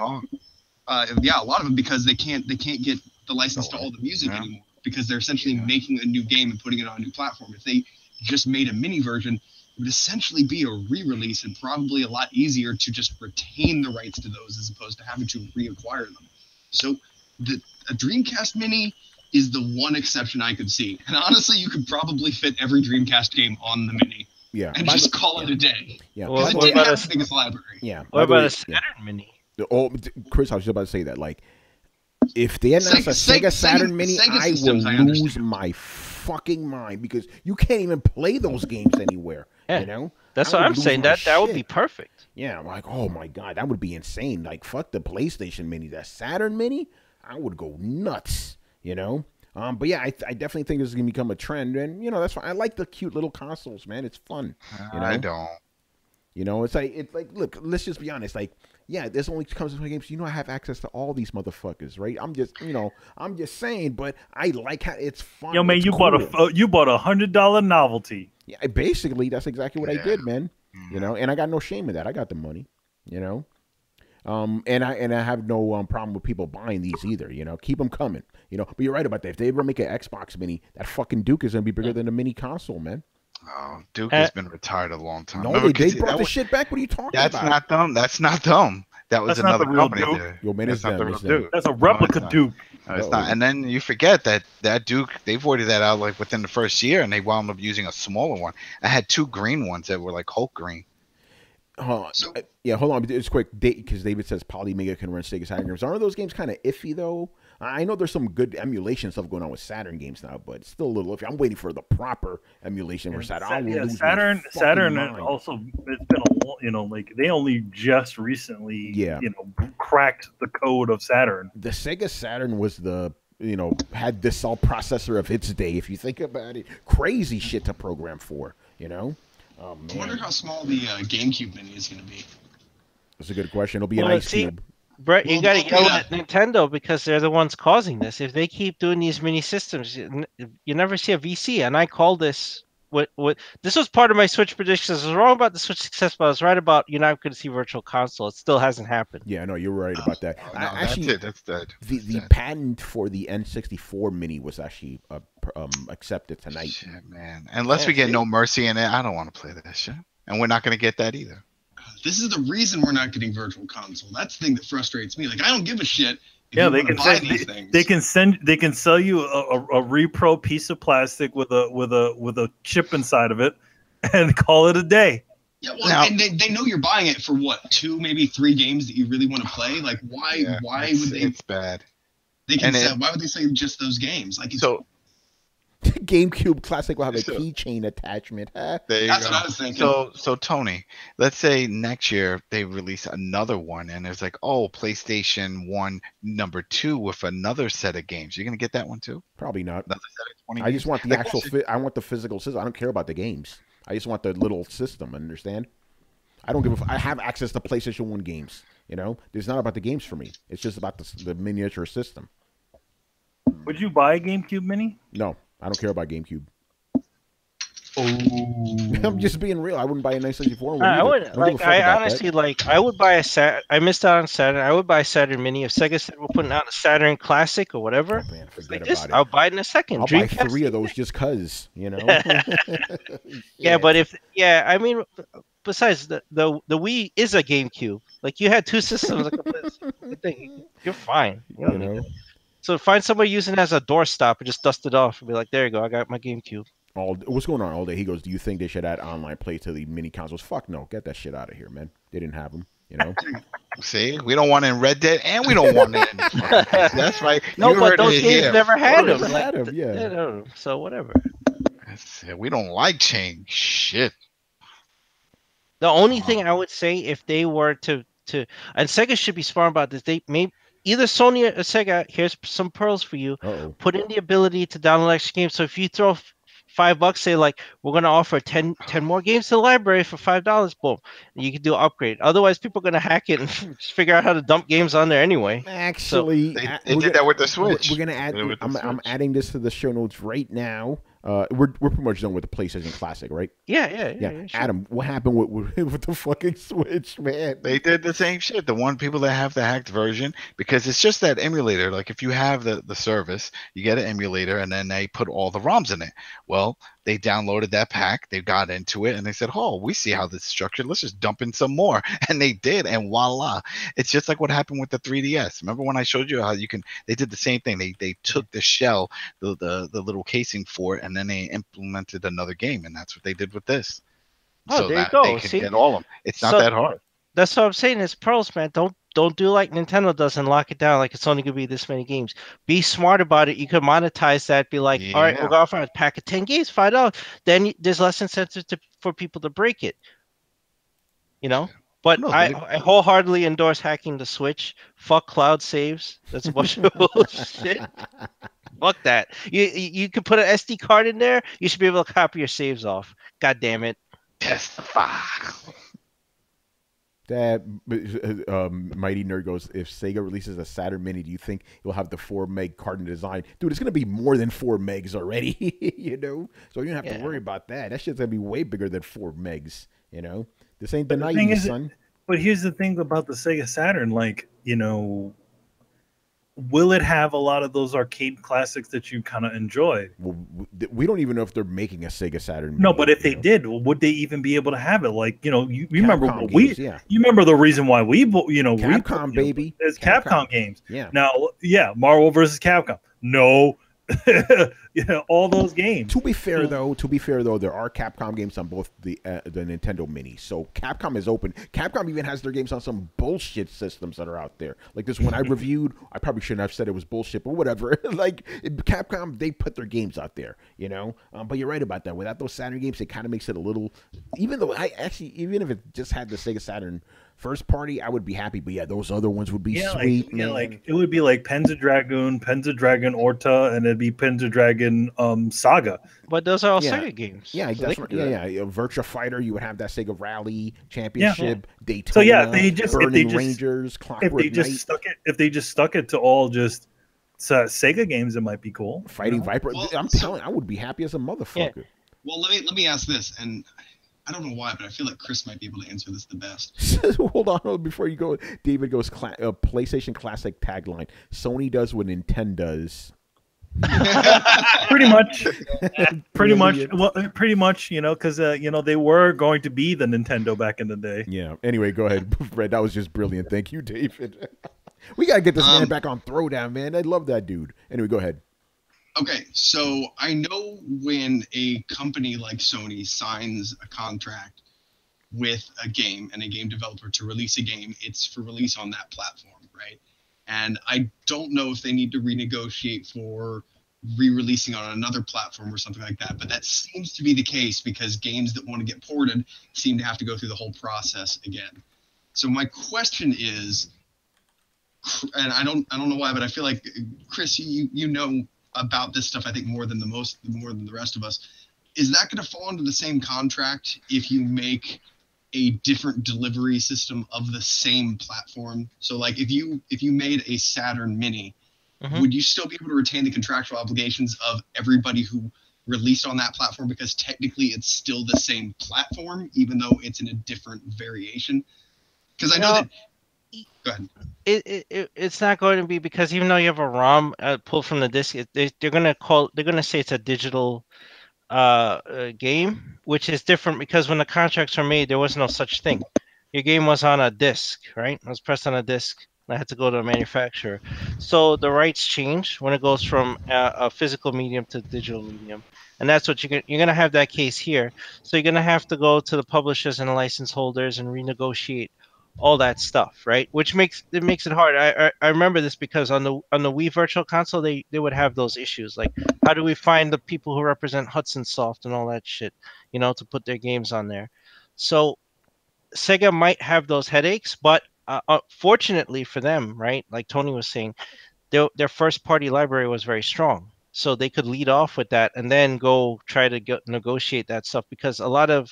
Yeah, a lot of them because they can't get the license to all the music anymore because they're essentially making a new game and putting it on a new platform. If they just made a mini version, it would essentially be a re-release and probably a lot easier to just retain the rights to those as opposed to having to reacquire them. So a Dreamcast Mini is the one exception I could see. And honestly, you could probably fit every Dreamcast game on the Mini. Yeah. And just call it a day. Yeah. Because it didn't have the biggest library. Yeah. What about a Saturn Mini? Oh, Chris, I was just about to say that. Like, if they announce a Sega Saturn Mini, I will lose my fucking mind because you can't even play those games anywhere. Yeah. You know? That's what I'm saying. That would be perfect. Yeah, I'm like, oh my god, that would be insane. Like, fuck the PlayStation Mini. That Saturn Mini, I would go nuts. You know? But yeah, I definitely think this is gonna become a trend, and you know that's fine. I like the cute little consoles, man. It's fun. You know? I don't. You know, it's like look, let's just be honest. Like, yeah, this only comes with games. You know, I have access to all these motherfuckers, right? I'm just saying, but I like how it's fun. Yo, man, you bought a $100 novelty. Yeah, basically, that's exactly what I did, man. You know, and I got no shame in that. I got the money. You know. And I have no problem with people buying these either. You know, keep them coming. You know, but you're right about that. If they ever make an Xbox Mini, that fucking Duke is gonna be bigger than a mini console, man. Oh, Duke has been retired a long time. No, they brought the shit back. What are you talking about? That's not them. That's not them. That was another company. Yo, man, that's not the real Duke. That's a replica Duke. No, it's not. And then you forget that Duke, they voided that out like within the first year, and they wound up using a smaller one. I had two green ones that were like Hulk green. Yeah, hold on. It's quick, because David says Polymega can run Sega Saturn games. Aren't those games kind of iffy, though? I know there's some good emulation stuff going on with Saturn games now, but it's still a little iffy. I'm waiting for the proper emulation for Saturn. Saturn also, it's been like they only just recently, cracked the code of Saturn. The Sega Saturn was had the cell processor of its day. If you think about it, crazy shit to program for, you know? Oh, man. I wonder how small the GameCube Mini is going to be. That's a good question. It'll be an ice cube. Brett, you got to yell at Nintendo because they're the ones causing this. If they keep doing these mini systems, you never see a VC. And I call this this was part of my Switch predictions. I was wrong about the Switch success, but I was right about you're not going to see Virtual Console. It still hasn't happened. Yeah, no, you're right about that. No, actually, that's dead. The patent for the N64 Mini was actually accepted tonight. Shit, man. Unless we get No Mercy in it, I don't want to play that shit. And we're not going to get that either. This is the reason we're not getting Virtual Console. That's the thing that frustrates me. Like, I don't give a shit Yeah, You they wanna can buy send, these things. they can sell you a repro piece of plastic with a chip inside of it, and call it a day. Yeah, well, Now- and they know you're buying it for what, 2, maybe 3 games that you really want to play. Like, why would they? It's bad. They can and say, it- why would they say just those games? Like, it's, So GameCube Classic will have a So- keychain attachment. Huh? there you that's go. what I was thinking. So Tony, let's say next year they release another one, and it's like, oh, PlayStation 1 number 2 with another set of games. You're gonna get that one too? Probably not. Another set of 20 I just games? want the Like, actual. I want the physical system. I don't care about the games. I just want the little system. Understand? I don't give a. I have access to PlayStation 1 games. You know, it's not about the games for me. It's just about the miniature system. Would you buy a GameCube Mini? No, I don't care about GameCube. Oh, I'm just being real. I wouldn't buy a 964 one. I either. would don't give a like. fuck I about honestly that. like. I would buy a Sat. I missed out on Saturn. I would buy a Saturn Mini if Sega said we're putting out a Saturn Classic or whatever. Oh, man, forget Like about this, it. I'll buy it in a second. I'll buy Dreamcast 3 of those just cause, you know. Yeah, but I mean, besides the Wii is a GameCube. Like you had 2 systems. Like a thing. You're fine. You you know, So find somebody using it as a doorstop and just dust it off and be like, there you go, I got my GameCube. what's going on all day? He goes, do you think they should add online play to the mini consoles? Fuck no, get that shit out of here, man. They didn't have them, you know. See, we don't want it in Red Dead, and we don't want it in. That's right. No, You but heard those it games here. never had Never them. had 'em, yeah. No, so whatever. We don't like change. Shit. The only thing I would say if they were to and Sega should be smart about this, they may either Sony or Sega, here's some pearls for you. Uh-oh. Put in the ability to download extra games. So if you throw $5, say like we're gonna offer 10 more games to the library for $5, boom, you can do an upgrade. Otherwise, people are gonna hack it and just figure out how to dump games on there anyway. Actually, They did that with the Switch. We're gonna add. They did it with the I'm Switch. adding this to the show notes right now. We're pretty much done with the PlayStation Classic, right? Yeah. Yeah. Sure. Adam, what happened with the fucking Switch, man? They did the same shit. The one people that have the hacked version, because it's just that emulator. Like if you have the service, you get an emulator, and then they put all the ROMs in it. Well, they downloaded that pack, they got into it, and they said, "Oh, we see how this is structured. Let's just dump in some more." And they did, and voila! It's just like what happened with the 3DS. Remember when I showed you how you can? They did the same thing. They took the shell, the little casing for it, and then they implemented another game, and that's what they did with this. Oh, so there you that go. they could See? get all of them. It's not So- that hard. That's what I'm saying. It's pearls, man. Don't do like Nintendo does and lock it down like it's only gonna be this many games. Be smart about it. You could monetize that. Be like, all right, Yeah. we're gonna offer a pack of 10 games, $5. Then there's less incentive for people to break it. You know. But No, I wholeheartedly endorse hacking the Switch. Fuck cloud saves. That's a bunch of bullshit. Fuck that. You could put an SD card in there. You should be able to copy your saves off. God damn it. Testify. That Mighty Nerd goes, if Sega releases a Saturn Mini, do you think it will have the 4 meg carton design? Dude, it's gonna be more than 4 megs already, you know. So you don't have to worry about that. That shit's gonna be way bigger than 4 megs, you know. This ain't the thing 90s, is, son. But here's the thing about the Sega Saturn, like, you know, will it have a lot of those arcade classics that you kind of enjoy? Well, we don't even know if they're making a Sega Saturn. No, Mini, but if they you know? did, would they even be able to have it? Like, you know, you remember Capcom what games, yeah. you remember the reason why we, you know, Capcom, baby. it's Capcom games. Yeah. Now, yeah, Marvel versus Capcom. No, yeah, all those games. To be fair, though, there are Capcom games on both the Nintendo Mini. So Capcom is open. Capcom even has their games on some bullshit systems that are out there. Like this one I reviewed. I probably shouldn't have said it was bullshit, but whatever. Like Capcom, they put their games out there, you know. But you're right about that. Without those Saturn games, it kind of makes it a little. Even if it just had the Sega Saturn first party, I would be happy. But yeah, those other ones would be sweet. Yeah, like it would be like Panzer Dragoon Orta, and it'd be Panzer Dragon Saga. But those are all Yeah. Sega games. Yeah, so they that's can right. do that. Yeah. Virtua Fighter, you would have that Sega Rally Championship, Daytona. So yeah, if Burning they just Rangers, Clockwork if they just stuck it to all just Sega games, it might be cool. Fighting you know? Viper. Well, I'm telling you, I would be happy as a motherfucker. Well, let me ask this, and I don't know why, but I feel like Chris might be able to answer this the best. Hold on, before you go, David goes PlayStation Classic tagline. Sony does what Nintendo does. Pretty much. Brilliant. Well, pretty much, you know, because you know, they were going to be the Nintendo back in the day. Yeah. Anyway, go ahead, Fred. That was just brilliant. Thank you, David. We gotta get this man back on Throwdown, man. I love that dude. Anyway, go ahead. Okay, so I know when a company like Sony signs a contract with a game and a game developer to release a game, it's for release on that platform, right? And I don't know if they need to renegotiate for re-releasing on another platform or something like that, but that seems to be the case because games that want to get ported seem to have to go through the whole process again. So my question is, and I don't know why, but I feel like Chris, you know about this stuff, I think more than the rest of us. Is that going to fall under the same contract if you make a different delivery system of the same platform? So like if you made a Saturn Mini, would you still be able to retain the contractual obligations of everybody who released on that platform, because technically it's still the same platform even though it's in a different variation? Because I know that. Go ahead. It's not going to be, because even though you have a ROM pulled from the disk, they're gonna say it's a digital game, which is different, because when the contracts were made, there was no such thing. Your game was on a disc, right? It was pressed on a disc. I had to go to a manufacturer. So the rights change when it goes from a physical medium to digital medium. And that's what you're going to have that case here. So you're going to have to go to the publishers and the license holders and renegotiate all that stuff, right? Which makes it hard. I remember this because on the Wii Virtual Console, they would have those issues. Like, how do we find the people who represent Hudson Soft and all that shit, to put their games on there? So Sega might have those headaches, but fortunately for them, right? Like Tony was saying, their first party library was very strong, so they could lead off with that and then go try to negotiate that stuff. Because a lot of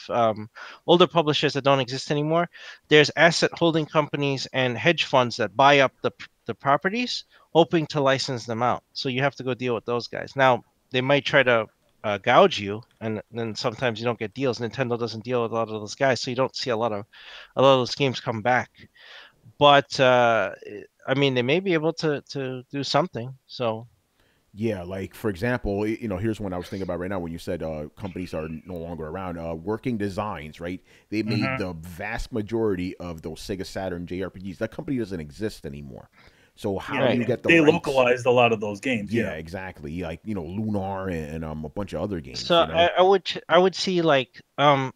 older publishers that don't exist anymore, there's asset holding companies and hedge funds that buy up the properties, hoping to license them out. So you have to go deal with those guys. Now they might try to gouge you, and then sometimes you don't get deals. Nintendo doesn't deal with a lot of those guys, so you don't see a lot of those games come back. But I mean, they may be able to do something. So yeah, like for example, here's one I was thinking about right now when you said companies are no longer around. Working Designs, right? They made the vast majority of those Sega Saturn JRPGs. That company doesn't exist anymore. So how do you get the They rights? localized a lot of those games. Yeah, exactly. Like Lunar and a bunch of other games. So I would see, like,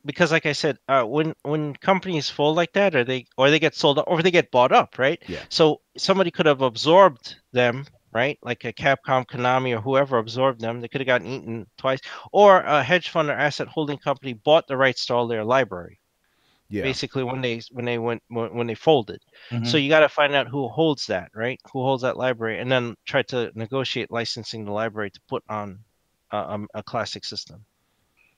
because like I said, when companies fold like that, or they get sold up, or they get bought up, right? Yeah. So somebody could have absorbed them, right? Like a Capcom, Konami, or whoever absorbed them. They could have gotten eaten twice, or a hedge fund or asset holding company bought the rights to all their library. Yeah. Basically, when they folded. So you got to find out who holds that, right? Who holds that library, and then try to negotiate licensing the library to put on a classic system.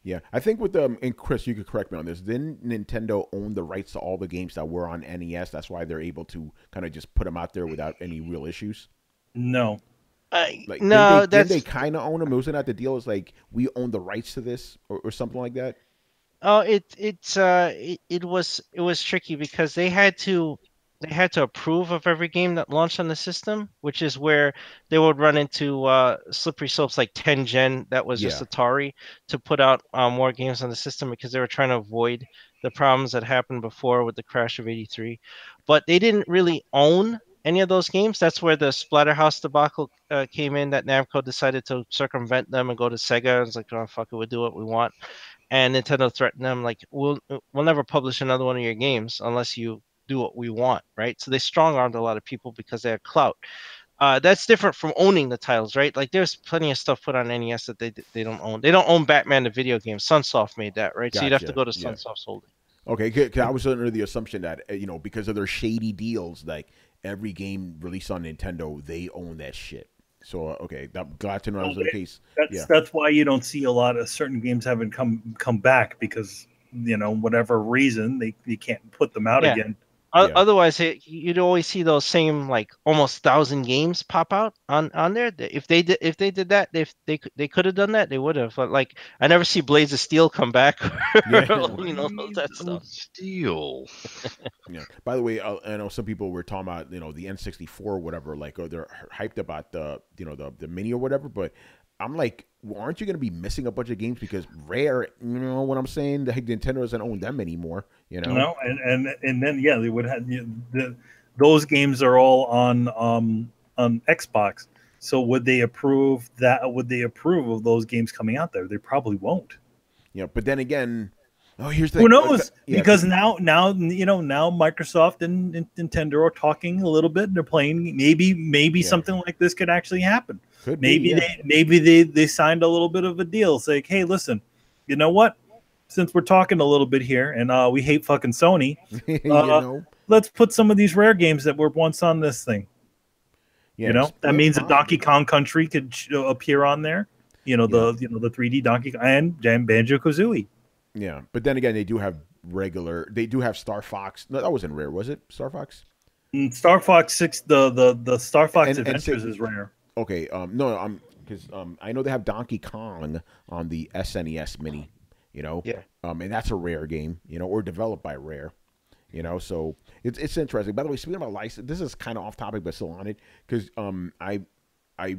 Yeah, I think with and Chris, you could correct me on this. Didn't Nintendo own the rights to all the games that were on NES? That's why they're able to kind of just put them out there without any real issues. No. Like, No, didn't they kind of own them? Wasn't that the deal? It's like we own the rights to this or something like that. Oh, it was tricky because they had to approve of every game that launched on the system, which is where they would run into slippery slopes like 10 Gen, that was just Atari, to put out more games on the system, because they were trying to avoid the problems that happened before with the crash of '83. But they didn't really own any of those games. That's where the Splatterhouse debacle came in, that Namco decided to circumvent them and go to Sega. It's like, oh, fuck it, we'll do what we want. And Nintendo threatened them, like, we'll never publish another one of your games unless you do what we want, right? So they strong-armed a lot of people because they had clout. That's different from owning the titles, right? Like, there's plenty of stuff put on NES that they don't own. They don't own Batman the video game. Sunsoft made that, right? Gotcha. So you'd have to go to Sunsoft's holding. Okay, 'cause I was under the assumption that because of their shady deals, like every game released on Nintendo, they own that shit. So okay, I'm glad to know that was the case. That's why you don't see a lot of certain games haven't come back, because whatever reason you can't put them out again. Otherwise, you'd always see those same, like, almost 1,000 games pop out on there. If they did that, they could have done that, they would have. But, like, I never see Blades of Steel come back. That stuff. Steel. Yeah. By the way, I know some people were talking about the N64 or whatever, like, or they're hyped about the the mini or whatever, but I'm like, well, aren't you going to be missing a bunch of games because Rare, what I'm saying? Nintendo doesn't own them anymore, No, and then they would have those games are all on Xbox. So would they approve that? Would they approve of those games coming out there? They probably won't. Yeah, but then again, here's the who knows? Yeah, because now Microsoft and Nintendo are talking a little bit. They're playing. Maybe something like this could actually happen. Maybe they signed a little bit of a deal. It's like, hey, listen, you know what? Since we're talking a little bit here, and we hate fucking Sony, let's put some of these rare games that were once on this thing. Yeah, that means a Donkey Kong Country could appear on there. The 3D Donkey Kong and Banjo-Kazooie. Yeah, but then again, they do have Star Fox. No, that wasn't rare, was it? Star Fox? Star Fox 6, the Star Fox Adventures is rare. Okay, because I know they have Donkey Kong on the SNES Mini. And that's a Rare game. Or developed by Rare. So it's interesting. By the way, speaking about license, this is kind of off topic, but still on it, because I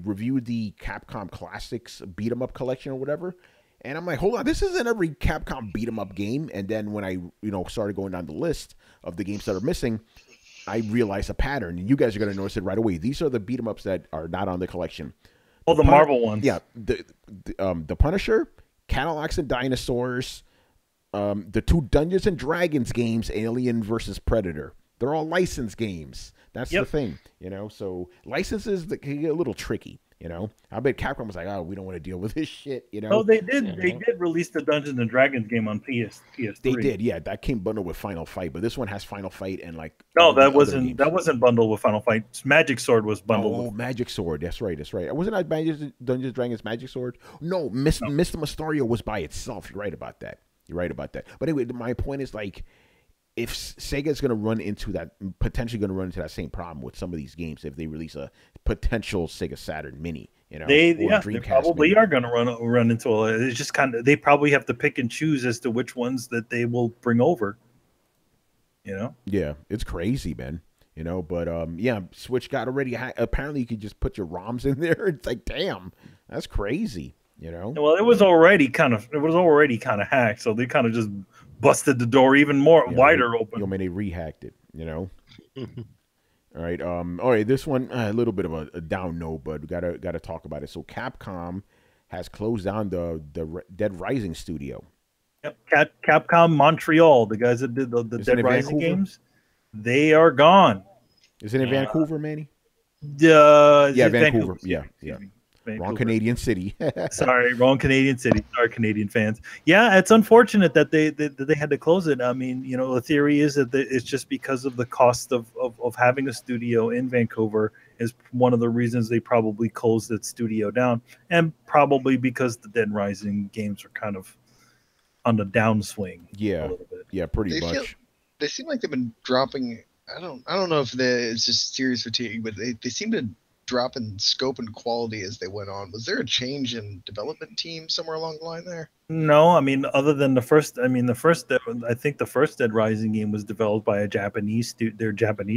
reviewed the Capcom Classics beat 'em up collection or whatever, and I'm like, hold on, this isn't every Capcom beat 'em up game. And then when I started going down the list of the games that are missing, I realized a pattern, and you guys are going to notice it right away. These are the beat 'em ups that are not on the collection. Oh, the Marvel ones. Yeah, the Punisher, Cadillacs and Dinosaurs. The 2 Dungeons and Dragons games, Alien versus Predator. They're all licensed games. That's the thing, So licenses that can get a little tricky, I bet Capcom was like, "Oh, we don't want to deal with this shit," Oh, they did. They did release the Dungeons and Dragons game on PS3. They did, yeah. That came bundled with Final Fight, but this one has Final Fight and no, that wasn't bundled with Final Fight. Magic Sword was bundled. Oh, Magic Sword. That's right. Wasn't that Dungeons and Dragons Magic Sword? No, Mr. Mysterio was by itself. You're right about that. But anyway, my point is if Sega's going to run into that, potentially going to run into that same problem with some of these games, if they release a potential Sega Saturn Mini, they probably are going to run into it. It's just they probably have to pick and choose as to which ones that they will bring over. Yeah, it's crazy, man. But Switch got already. Apparently, you could just put your ROMs in there. It's like, damn, that's crazy. Well, it was already kind of hacked, so they kind of just busted the door even wider open. They rehacked it. All right. This one a little bit of a down note, but we gotta talk about it. So Capcom has closed down the Dead Rising studio. Yep, Capcom Montreal, the guys that did the Dead Rising games, they are gone. Is it in Vancouver, Manny? Vancouver. Yeah. Wrong Canadian city. Sorry, wrong Canadian city. Sorry, Canadian fans. Yeah, it's unfortunate that they had to close it. I mean, the theory is that it's just because of the cost of having a studio in Vancouver is one of the reasons they probably closed that studio down, and probably because the Dead Rising games are kind of on the downswing. Yeah, a little bit. Yeah, pretty much. They seem like they've been dropping. I don't know if it's just serious fatigue, but they seem to drop in scope and quality as they went on. Was there a change in development team somewhere along the line there? No, I mean, other than I think the first Dead Rising game was developed by their Japanese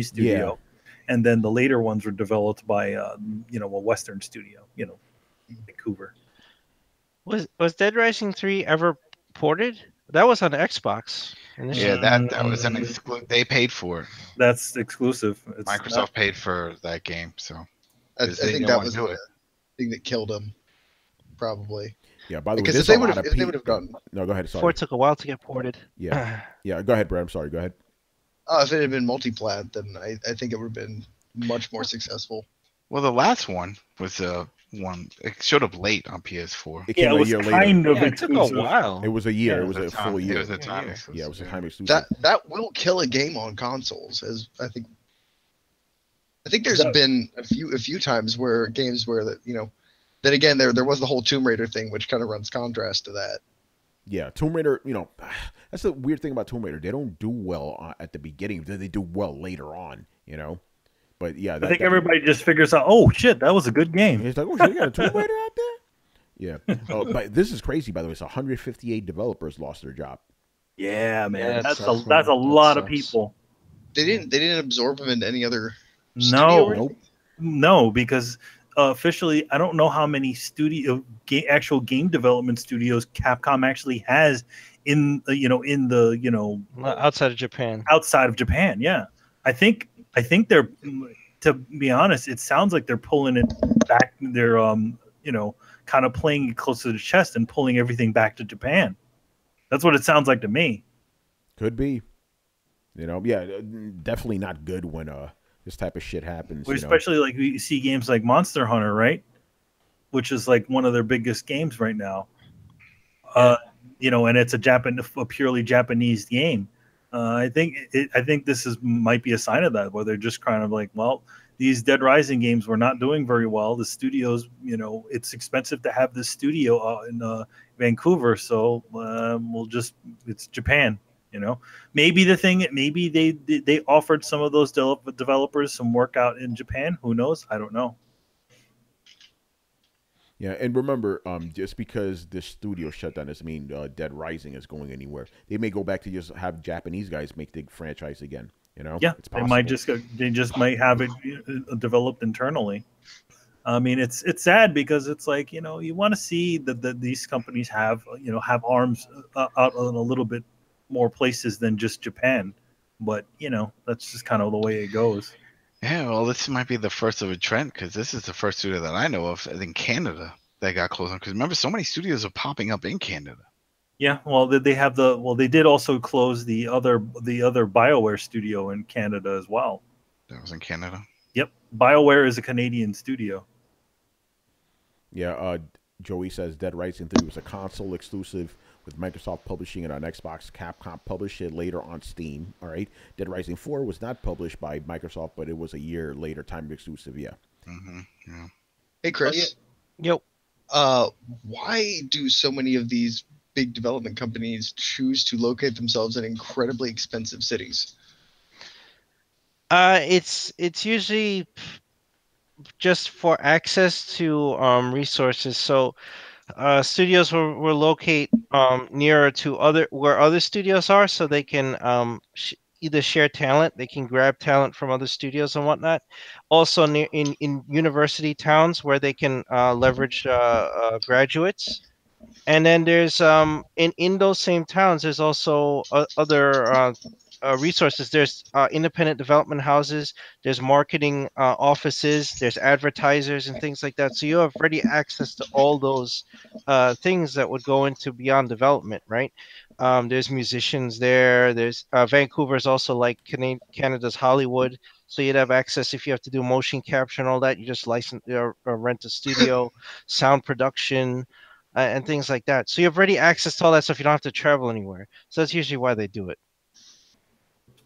studio, and then the later ones were developed by a Western studio, Vancouver. Was Dead Rising 3 ever ported? That was on Xbox. Yeah, that was an exclusive. They paid for it. That's exclusive. Microsoft paid for that game, so. I think that was the thing that killed him, probably. Yeah, by the way, because if they would have done. No, go ahead. Sorry. Before it took a while to get ported. Yeah. Go ahead, Brad. I'm sorry. Go ahead. If it had been multi-plat, then I think it would have been much more successful. Well, the last one was one. It showed up late on PS4. It came a year later. It took a while. It was a year. Yeah, it was a full year. It was a time exclusive. Yeah, it was a time exclusive. That will kill a game on consoles, as I think. I think there's been a few times where games where then again there was the whole Tomb Raider thing, which kind of runs contrast to that. Yeah, Tomb Raider, that's the weird thing about Tomb Raider. They don't do well at the beginning. They do well later on, But yeah, I think everybody just figures out, oh shit, that was a good game. It's like, oh shit, you got a Tomb Raider out there? Yeah. But this is crazy, by the way. So 158 developers lost their job. Yeah, man, that's a lot of people. They didn't absorb them into any other. No, because officially, I don't know how many actual game development studios Capcom actually has in the outside of Japan. Outside of Japan, yeah, I think I think they're, to be honest, it sounds like they're pulling it back. They're kind of playing it close to the chest and pulling everything back to Japan. That's what it sounds like to me. Could be. Yeah, definitely not good when this type of shit happens. Especially like we see games like Monster Hunter, right? Which is like one of their biggest games right now. And it's a purely Japanese game. I think this might be a sign of that, where they're just kind of like, well, these Dead Rising games were not doing very well. The studios, it's expensive to have this studio in Vancouver, so it's Japan. Maybe they offered some of those developers some work out in Japan. Who knows? I don't know. Yeah, and remember, just because the studio shut down doesn't mean Dead Rising is going anywhere. They may go back to just have Japanese guys make the franchise again. Yeah, it's possible. They just might have it developed internally. I mean, it's sad because it's like, you want to see that these companies have arms out in a little bit more places than just Japan, but that's just kind of the way it goes. Yeah, well, this might be the first of a trend, because this is the first studio that I know of in Canada that got closed. Because remember, so many studios are popping up in Canada. Yeah, well, they did also close the other BioWare studio in Canada as well. That was in Canada. Yep, BioWare is a Canadian studio. Yeah, Joey says Dead Rising 3 was a console exclusive with Microsoft publishing it on Xbox. Capcom published it later on Steam. All right. Dead Rising 4 was not published by Microsoft, but it was a year later, time exclusive. Yeah. Mm-hmm. Yeah. Hey, Chris. Yep. Why do so many of these big development companies choose to locate themselves in incredibly expensive cities? It's usually just for access to resources. So studios will locate nearer to where other studios are, so they can either share talent, they can grab talent from other studios and whatnot. Also in university towns where they can leverage graduates. And then there's in those same towns, there's also other resources. There's independent development houses, there's marketing offices, there's advertisers and things like that. So you have ready access to all those things that would go into beyond development, right? There's musicians there. There's Vancouver's also like Canada's Hollywood. So you'd have access if you have to do motion capture and all that. You just license or rent a studio, sound production, and things like that. So you have ready access to all that stuff. You don't have to travel anywhere. So that's usually why they do it.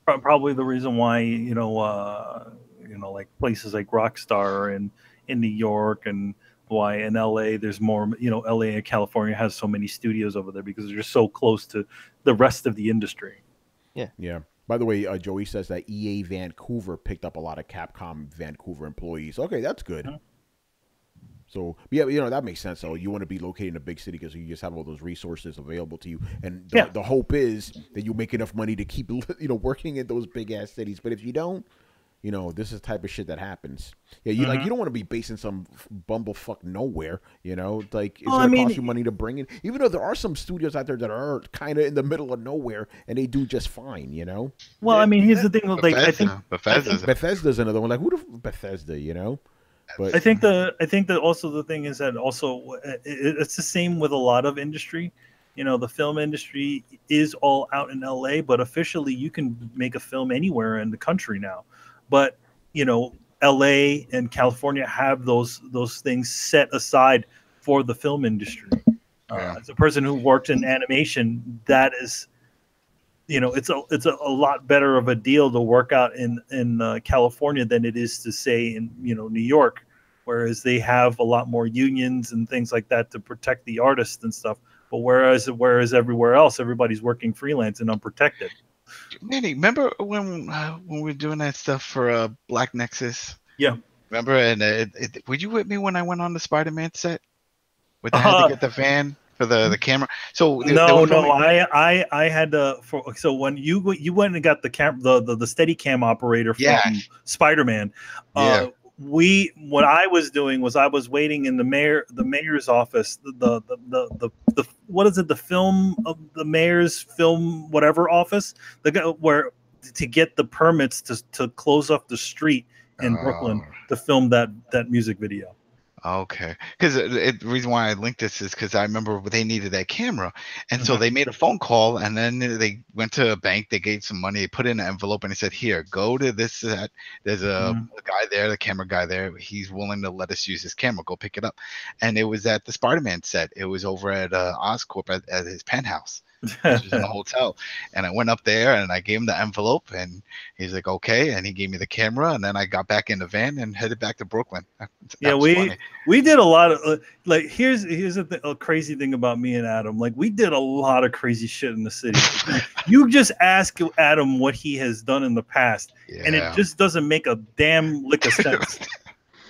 Probably the reason why like places like Rockstar and in New York, and why in LA there's more. LA and California has so many studios over there because they're so close to the rest of the industry. Yeah. By the way, Joey says that EA Vancouver picked up a lot of Capcom Vancouver employees. Okay, that's good. Mm-hmm. So, yeah, that makes sense. So you want to be located in a big city because you just have all those resources available to you. And the hope is that you make enough money to keep, working in those big-ass cities. But if you don't, this is the type of shit that happens. Yeah, you you don't want to be based in some bumblefuck nowhere, Like, it's going to cost you money to bring in. Even though there are some studios out there that are kind of in the middle of nowhere, and they do just fine, Well, here's the thing. Like, I think Bethesda's another one. Like, who the Bethesda, But I think that also the thing is that also it's the same with a lot of industry. The film industry is all out in LA, but officially you can make a film anywhere in the country now. But LA and California have those things set aside for the film industry. As a person who worked in animation, that is, it's a lot better of a deal to work out in California than it is to say in New York, whereas they have a lot more unions and things like that to protect the artists and stuff. But whereas everywhere else, everybody's working freelance and unprotected. Manny, remember when we were doing that stuff for Black Nexus? Yeah. Remember, and were you with me when I went on the Spider-Man set? When I had to get the van for the camera. So I had to. So when you went and got the Steadicam operator from Spider-Man. What I was doing was I was waiting in the mayor's office, the what is it, the film of the mayor's film whatever office, the guy where to get the permits to close off the street in Brooklyn to film that music video. Okay, because the reason why I linked this is because I remember they needed that camera, and so they made a phone call, and then they went to a bank, they gave some money, they put in an envelope, and they said, "Here, go to this. There's a guy there, the camera guy there. He's willing to let us use his camera. Go pick it up." And it was at the Spider-Man set. It was over at Oscorp at his penthouse, which was in a hotel. And I went up there and I gave him the envelope, and he's like, "Okay," and he gave me the camera, and then I got back in the van and headed back to Brooklyn. We did a lot of like here's a crazy thing about me and Adam. Like, we did a lot of crazy shit in the city. You just ask Adam what he has done in the past, and it just doesn't make a damn lick of sense.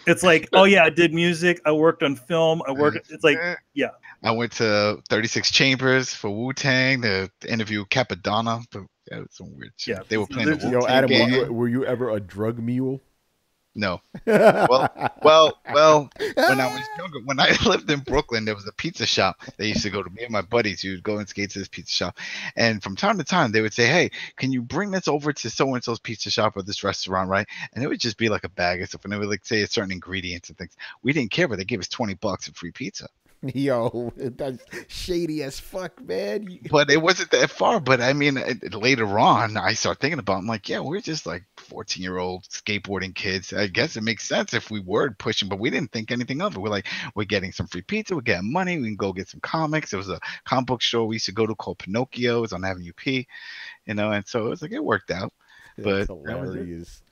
It's like, oh yeah, I did music, I worked on film, it's like, yeah. I went to 36 Chambers for Wu-Tang to interview Capadonna, but that was some weird shit. Yeah, they were playing the Wu-Tang Yo, Adam, game. were you ever a drug mule? No. Well, when I was younger, when I lived in Brooklyn, there was a pizza shop they used to go to. Me and my buddies, you would go and skate to this pizza shop, and from time to time they would say, "Hey, can you bring this over to so and so's pizza shop or this restaurant, right?" And it would just be like a bag of stuff, and they would like say certain ingredients and things. We didn't care, but they gave us $20 for free pizza. Yo, that's shady as fuck, man. But it wasn't that far. But I mean, later on, I start thinking about it. I'm like, yeah, we're just like 14-year-old skateboarding kids. I guess it makes sense if we were pushing, but we didn't think anything of it. We're like, we're getting some free pizza, we're getting money, we can go get some comics. There was a comic book store we used to go to called Pinocchio. It was on Avenue P, and so it was like, it worked out. That's But hilarious.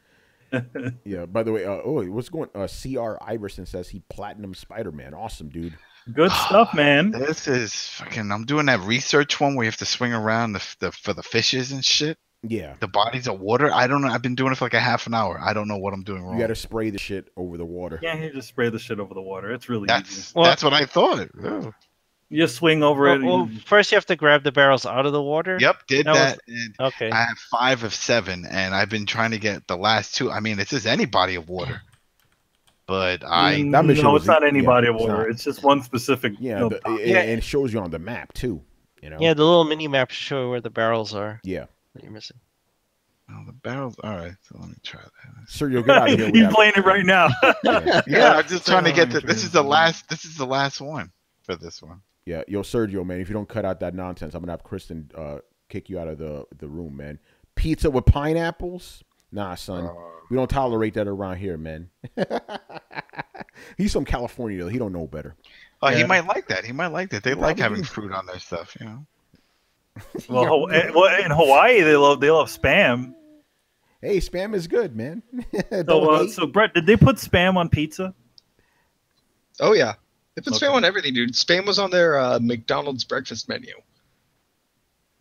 Yeah, by the way, what's going CR Iverson says he platinum Spider-Man. Awesome, dude. Good stuff, man. This is fucking. I'm doing that research one where you have to swing around for the fishes and shit. Yeah. The bodies of water. I don't know. I've been doing it for like a half an hour. I don't know what I'm doing wrong. You got to spray the shit over the water. Yeah, you just spray the shit over the water. It's really easy. That's what I thought. Oh. You just swing over it. Well, first you have to grab the barrels out of the water. Yep, did that. Okay. I have 5 of 7, and I've been trying to get the last 2. I mean, it's just any body of water. But it's not any body of water. It's just one specific. Yeah, and it shows you on the map too. You know. Yeah, the little mini map show you where the barrels are. Yeah. That you're missing. Oh, the barrels. All right, so let me try that. Sir, you'll get out of here. He's playing it right now. Yeah, I'm just trying to get this is the last one for this one. Yeah, yo, Sergio, man, if you don't cut out that nonsense, I'm gonna have Kristen kick you out of the room, man. Pizza with pineapples? Nah, son. We don't tolerate that around here, man. He's from California, though. He don't know better. Oh, he might like that. He might like that. They like having fruit on their stuff, you know. Well, in Hawaii, they love Spam. Hey, Spam is good, man. So Brett, did they put Spam on pizza? Oh yeah, they put Spam on everything, dude. Spam was on their McDonald's breakfast menu.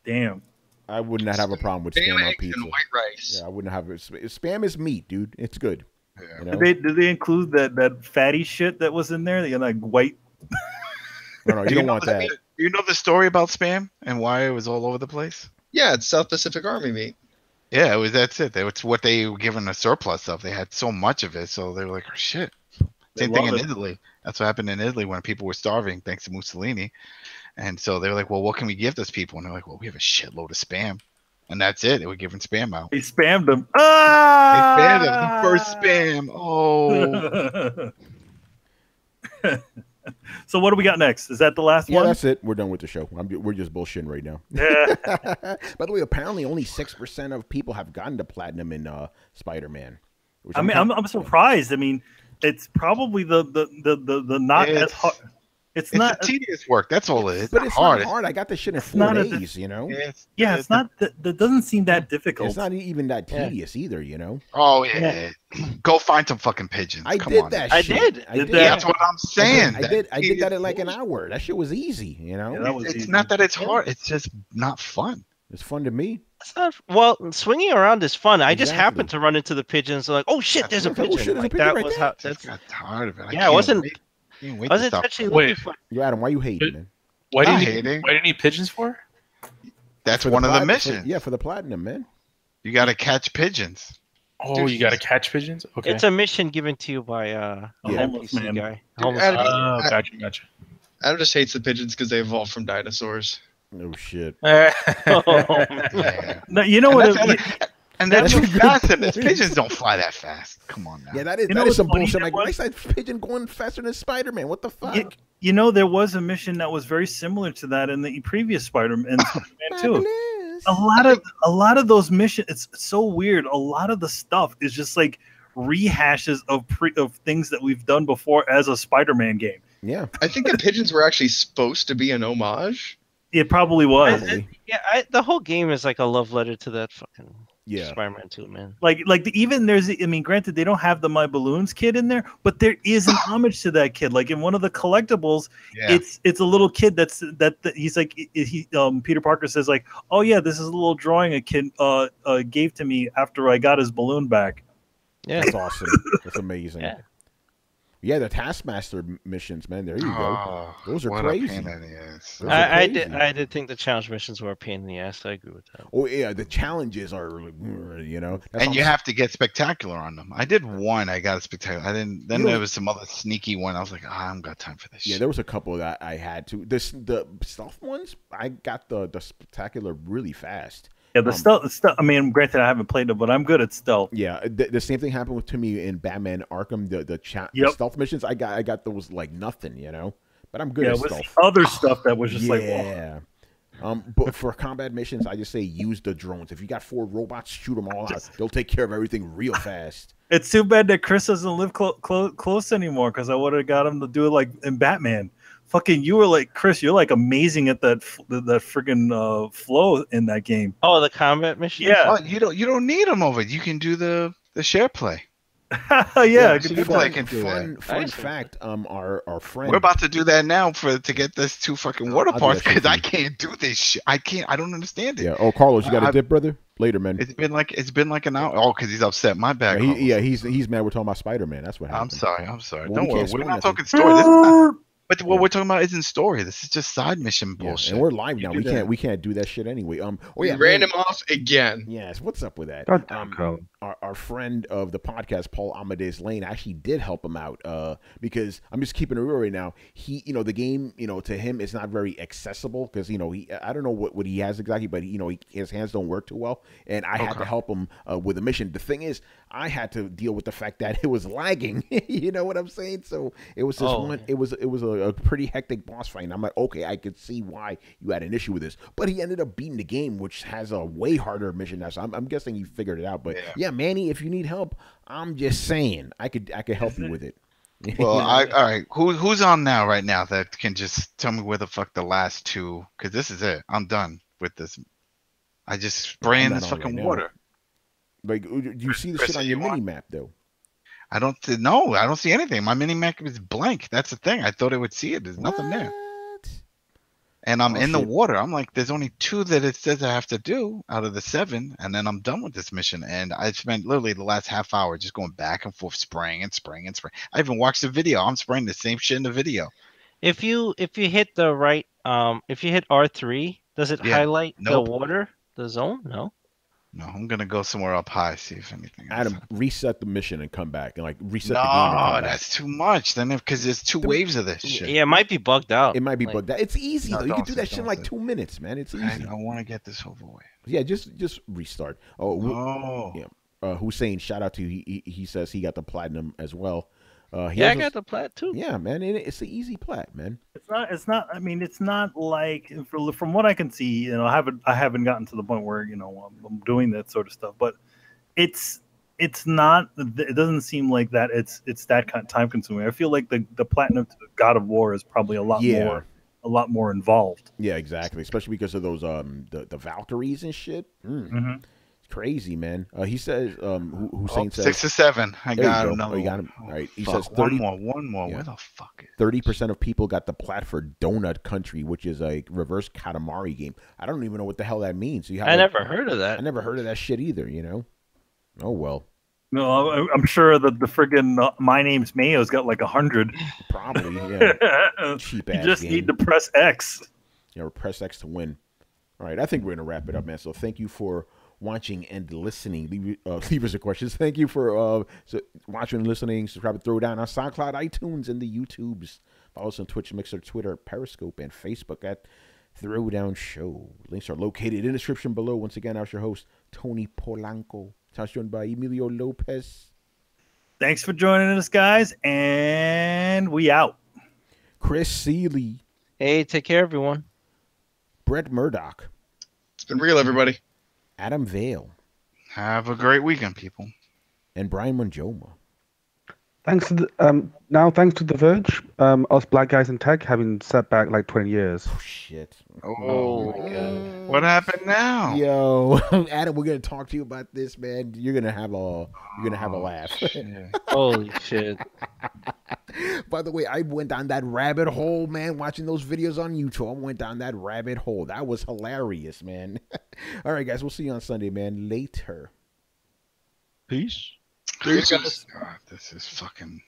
Damn. I would not have a problem with Spam on pizza. And white rice. Yeah, I wouldn't have it. Spam is meat, dude. It's good. Yeah. You know? Did they include that fatty shit that was in there? Like white. No, you don't want that. Do you know the story about Spam and why it was all over the place? Yeah, it's South Pacific Army meat. Yeah, that's it. It's what they were given a surplus of. They had so much of it, so they were like, oh, shit. Same thing in Italy. That's what happened in Italy when people were starving thanks to Mussolini. And so they were like, well, what can we give those people? And they're like, well, we have a shitload of Spam. And that's it. They were giving Spam out. They spammed them. They spammed them. The first Spam. Oh. So what do we got next? Is that the last one? Yeah, that's it. We're done with the show. We're just bullshitting right now. Yeah. By the way, apparently only 6% of people have gotten to platinum in Spider-Man. I'm surprised. I mean, it's probably the not as hard. It's not tedious work. That's all it is. But it's not hard. I got this shit in 4 days, you know? Yeah, it's not. That doesn't seem that difficult. It's not even that tedious either, you know? Oh, yeah. Go find some fucking pigeons. I did that shit. I did. That's what I'm saying. I did that in like an hour. That shit was easy, you know? Yeah, it's not that it's hard. It's just not fun. It's fun to me. It's not, well, swinging around is fun. I just happened to run into the pigeons. Like, oh shit, there's a pigeon. Like, that was how. I got tired of it. Yeah, I wasn't actually looking for. Yo, Adam, why you hating, man? Why do you need pigeons for? That's one of the missions. For the platinum, man. You got to catch pigeons. Oh, you got to catch pigeons? Okay. It's a mission given to you by a homeless man. guy. Gotcha. Adam just hates the pigeons because they evolved from dinosaurs. Oh shit. No, you know what? And they're too fast in this. Pigeons don't fly that fast. Come on now. Yeah, that is some bullshit. Like, why is that pigeon going faster than Spider-Man? What the fuck? You know, there was a mission that was very similar to that in the previous Spider-Man 2. A lot of those missions, it's so weird. A lot of the stuff is just like rehashes of things that we've done before as a Spider-Man game. Yeah. I think the pigeons were actually supposed to be an homage. It probably was. The whole game is like a love letter to that fucking Spider-Man 2, man. Even there's, I mean, granted, they don't have the My Balloons kid in there, but there is an homage to that kid. Like in one of the collectibles, it's a little kid he's like, Peter Parker says like, oh yeah, this is a little drawing a kid gave to me after I got his balloon back. Yeah, that's awesome. That's amazing. Yeah, the Taskmaster missions, man. There you go. Those are crazy. I did think the challenge missions were a pain in the ass. I agree with that. Oh yeah, the challenges are, you know. And you have to get spectacular on them. I did one. I got a spectacular. I didn't. Then there was some other sneaky one. I was like, I haven't got time for this. Yeah, there was a couple that I had to. The stealth ones, I got the spectacular really fast. Yeah, the stealth. I mean, granted, I haven't played it, but I'm good at stealth. Yeah, the same thing happened to me in Batman Arkham. The stealth missions, I got those like nothing, you know. But I'm good at stealth. The other stuff that was just but for combat missions, I just say use the drones. If you got 4 robots, shoot them all out. They'll take care of everything real fast. It's too bad that Chris doesn't live close anymore, because I would have got him to do it like in Batman. Fucking, you were like, Chris, you're like amazing at that friggin' flow in that game. Oh, the combat mission. Yeah, oh, you don't need them over. You can do the share play. Yeah, fun fact. Our friend. We're about to do that now to get this 2 fucking water parks, because I can't do this shit. I don't understand it. Yeah. Oh, Carlos, you got a dip, brother? Later, man. It's been like an hour. Oh, because he's upset. My bad. He's mad. We're talking about Spider-Man. That's what happened. I'm sorry. Well, don't worry. We're not talking story. But what we're talking about isn't story. This is just side mission bullshit. And we're live now. We can't do that shit anyway. We ran him off again. Yes. What's up with that? Our friend of the podcast, Paul Amadeus Lane, actually did help him out. Because I'm just keeping it real right now. He, the game, to him, it's not very accessible because I don't know what he has exactly, but his hands don't work too well. And I had to help him with a mission. The thing is, I had to deal with the fact that it was lagging. You know what I'm saying? So it was just one. It was a pretty hectic boss fight. And I'm like, okay, I could see why you had an issue with this. But he ended up beating the game, which has a way harder mission now. So I'm guessing you figured it out. But yeah, Manny, if you need help, I'm just saying I could help you with it. Well, all right. Who's on right now that can just tell me where the fuck the last 2? Because this is it. I'm done with this. I just spray in this fucking water. Like, do you see the shit on your mini map though? I don't see anything. My mini map is blank. That's the thing. I thought it would see it. There's nothing there. And I'm in the water. I'm like, there's only 2 that it says I have to do out of the 7, and then I'm done with this mission. And I spent literally the last half hour just going back and forth, spraying. I even watched the video. I'm spraying the same shit in the video. If you hit the right, if you hit R3, does it highlight the water, the zone? No, I'm gonna go somewhere up high, see if anything. Adam, reset the mission and come back, and reset the game. No, that's too much. Then because there's 2 waves of this shit. Yeah, it might be bugged out. It might be bugged out. It's easy though. You can do that shit in 2 minutes, man. It's easy. I want to get this over with. Yeah, just restart. Yeah. Hussein, shout out to you. He says he got the platinum as well. I got the plat too. Yeah, man, it's an easy plat, man. It's not. I mean, it's not like from what I can see. I haven't gotten to the point where I'm doing that sort of stuff. But it's not. It doesn't seem like that. It's that kind of time consuming. I feel like the platinum to God of War is probably a lot more involved. Yeah, exactly. Especially because of those the Valkyries and shit. Mm-hmm. Crazy, man. He says, Hussein says 6 or 7. I got him. Oh, you got him. All right. He says 30, one more. Yeah. Where the fuck is 30% of people got the plat for Donut Country, which is a reverse Katamari game. I don't even know what the hell that means. I never heard of that. I never heard of that shit either. Oh well. No, I'm sure that the friggin' My Name's Mayo's got 100. Probably, yeah. Cheap ass. You just game. need to press X. Yeah, or press X to win. All right, I think we're gonna wrap it up, man. So thank you for watching and listening. Leave us your questions. Thank you for watching and listening. Subscribe to Throwdown on SoundCloud, iTunes, and the YouTubes. Follow us on Twitch, Mixer, Twitter, Periscope, and Facebook at Throwdown Show. Links are located in the description below. Once again, I was your host, Tony Polanco. I was joined by Emilio Lopez. Thanks for joining us, guys, and we out. Chris Seeley. Hey, take care, everyone. Brett Murdoch. It's been real, everybody. Adam Vale. Have a great weekend, people. And Brian Monjoma. Thanks to thanks to The Verge, us black guys in tech having set back like 20 years. Oh, shit. Oh my God. What happened now? Yo, Adam, we're gonna talk to you about this, man. You're gonna have a laugh. Holy shit. By the way, I went down that rabbit hole, man, watching those videos on YouTube. I went down that rabbit hole. That was hilarious, man. All right, guys, we'll see you on Sunday, man. Later. Peace. God, this is fucking